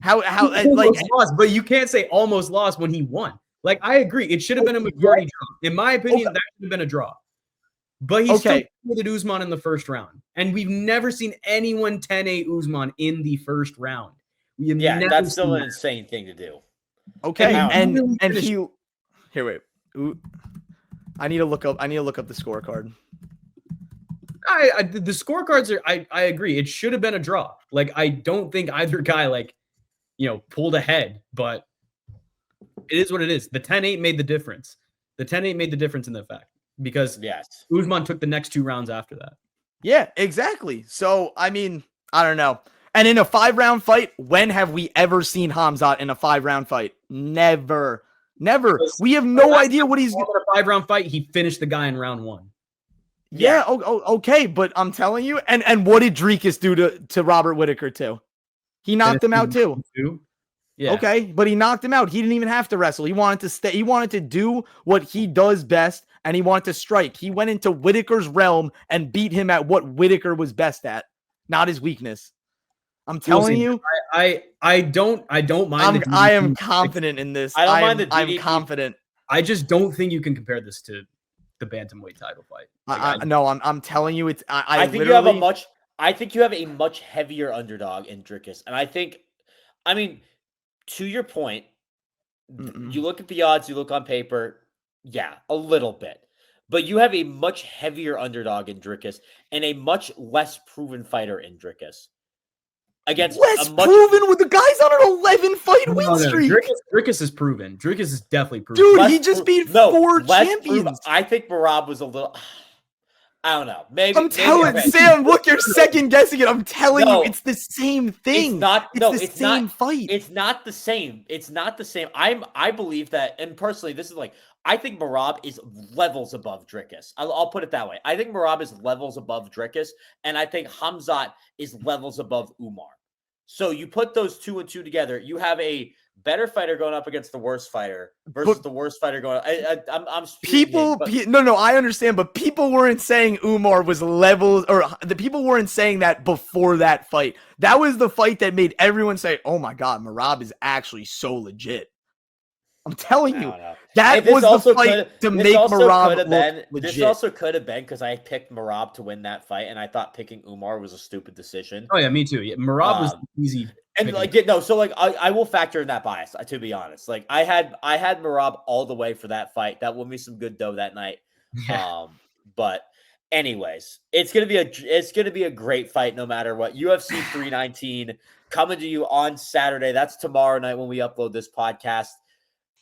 how like lost, but you can't say almost lost when he won. Like I agree, it should have been a majority draw. In my opinion, that should have been a draw. But he still defeated Usman in the first round, and we've never seen anyone 10-8 Usman in the first round. That's still an insane thing to do. Okay, and he here wait. I need to look up the scorecard. The scorecards are. I agree. It should have been a draw. Like I don't think either guy pulled ahead, but it is what it is. The 10-8 made the difference. The 10-8 made the difference in the fact because Usman took the next 2 rounds after that. Yeah, exactly. So I mean, I don't know. And in a 5-round fight, when have we ever seen Khamzat in a 5-round fight? Never. We have no idea what he's. In a 5-round fight, he finished the guy in round 1. Yeah. Okay, but I'm telling you, and what did Dricus do to Robert Whittaker too? He knocked him out too. Yeah. Okay, but he knocked him out. He didn't even have to wrestle. He wanted to stay. He wanted to do what he does best, and he wanted to strike. He went into Whittaker's realm and beat him at what Whittaker was best at, not his weakness. I'm telling you. I don't mind. I am confident in this. I don't mind the DDP. I'm confident. I just don't think you can compare this to the bantamweight title fight. I'm telling you, it's. I think you have a much. I think you have a much heavier underdog in Dricus, and I mean, to your point, you look at the odds, you look on paper, yeah, a little bit, but you have a much heavier underdog in Dricus and a much less proven fighter in Dricus. Against proven with the guys on an 11-fight win streak. Dricus is proven. Dricus is definitely proven. Dude, he just beat 4 champions. I think Merab was a little. I don't know. Maybe I'm telling Sam. Look, you're second guessing it. I'm telling you, it's the same thing. It's not. It's the same fight. It's not the same. It's not the same. I believe that, and personally, this is I think Merab is levels above Dricus. I'll put it that way. I think Merab is levels above Dricus, and I think Khamzat is levels above Umar. So you put those 2 and 2 together, you have a better fighter going up against the worst fighter versus the worst fighter going. I understand, but people weren't saying Umar was levels, or the people weren't saying that before that fight. That was the fight that made everyone say, "Oh my God, Merab is actually so legit." I'm telling you, that was the fight to make Merab look legit. This also could have been because I picked Merab to win that fight, and I thought picking Umar was a stupid decision. Oh yeah, me too. Yeah, Merab was easy. And I will factor in that bias, to be honest. I had Merab all the way for that fight. That won me some good dough that night. Yeah. But anyways, it's gonna be a great fight no matter what. UFC 319 coming to you on Saturday. That's tomorrow night when we upload this podcast.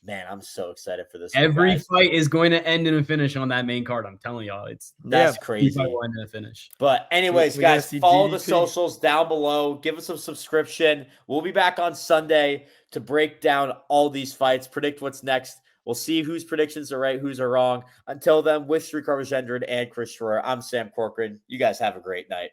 Man, I'm so excited for this. Every fight is going to end in a finish on that main card. I'm telling y'all, that's crazy. End in a finish. But anyways, guys, follow the socials down below. Give us a subscription. We'll be back on Sunday to break down all these fights, predict what's next. We'll see whose predictions are right, whose are wrong. Until then, with Srikar, Rajendran, and Chris Shroyer, I'm Sam Corcoran. You guys have a great night.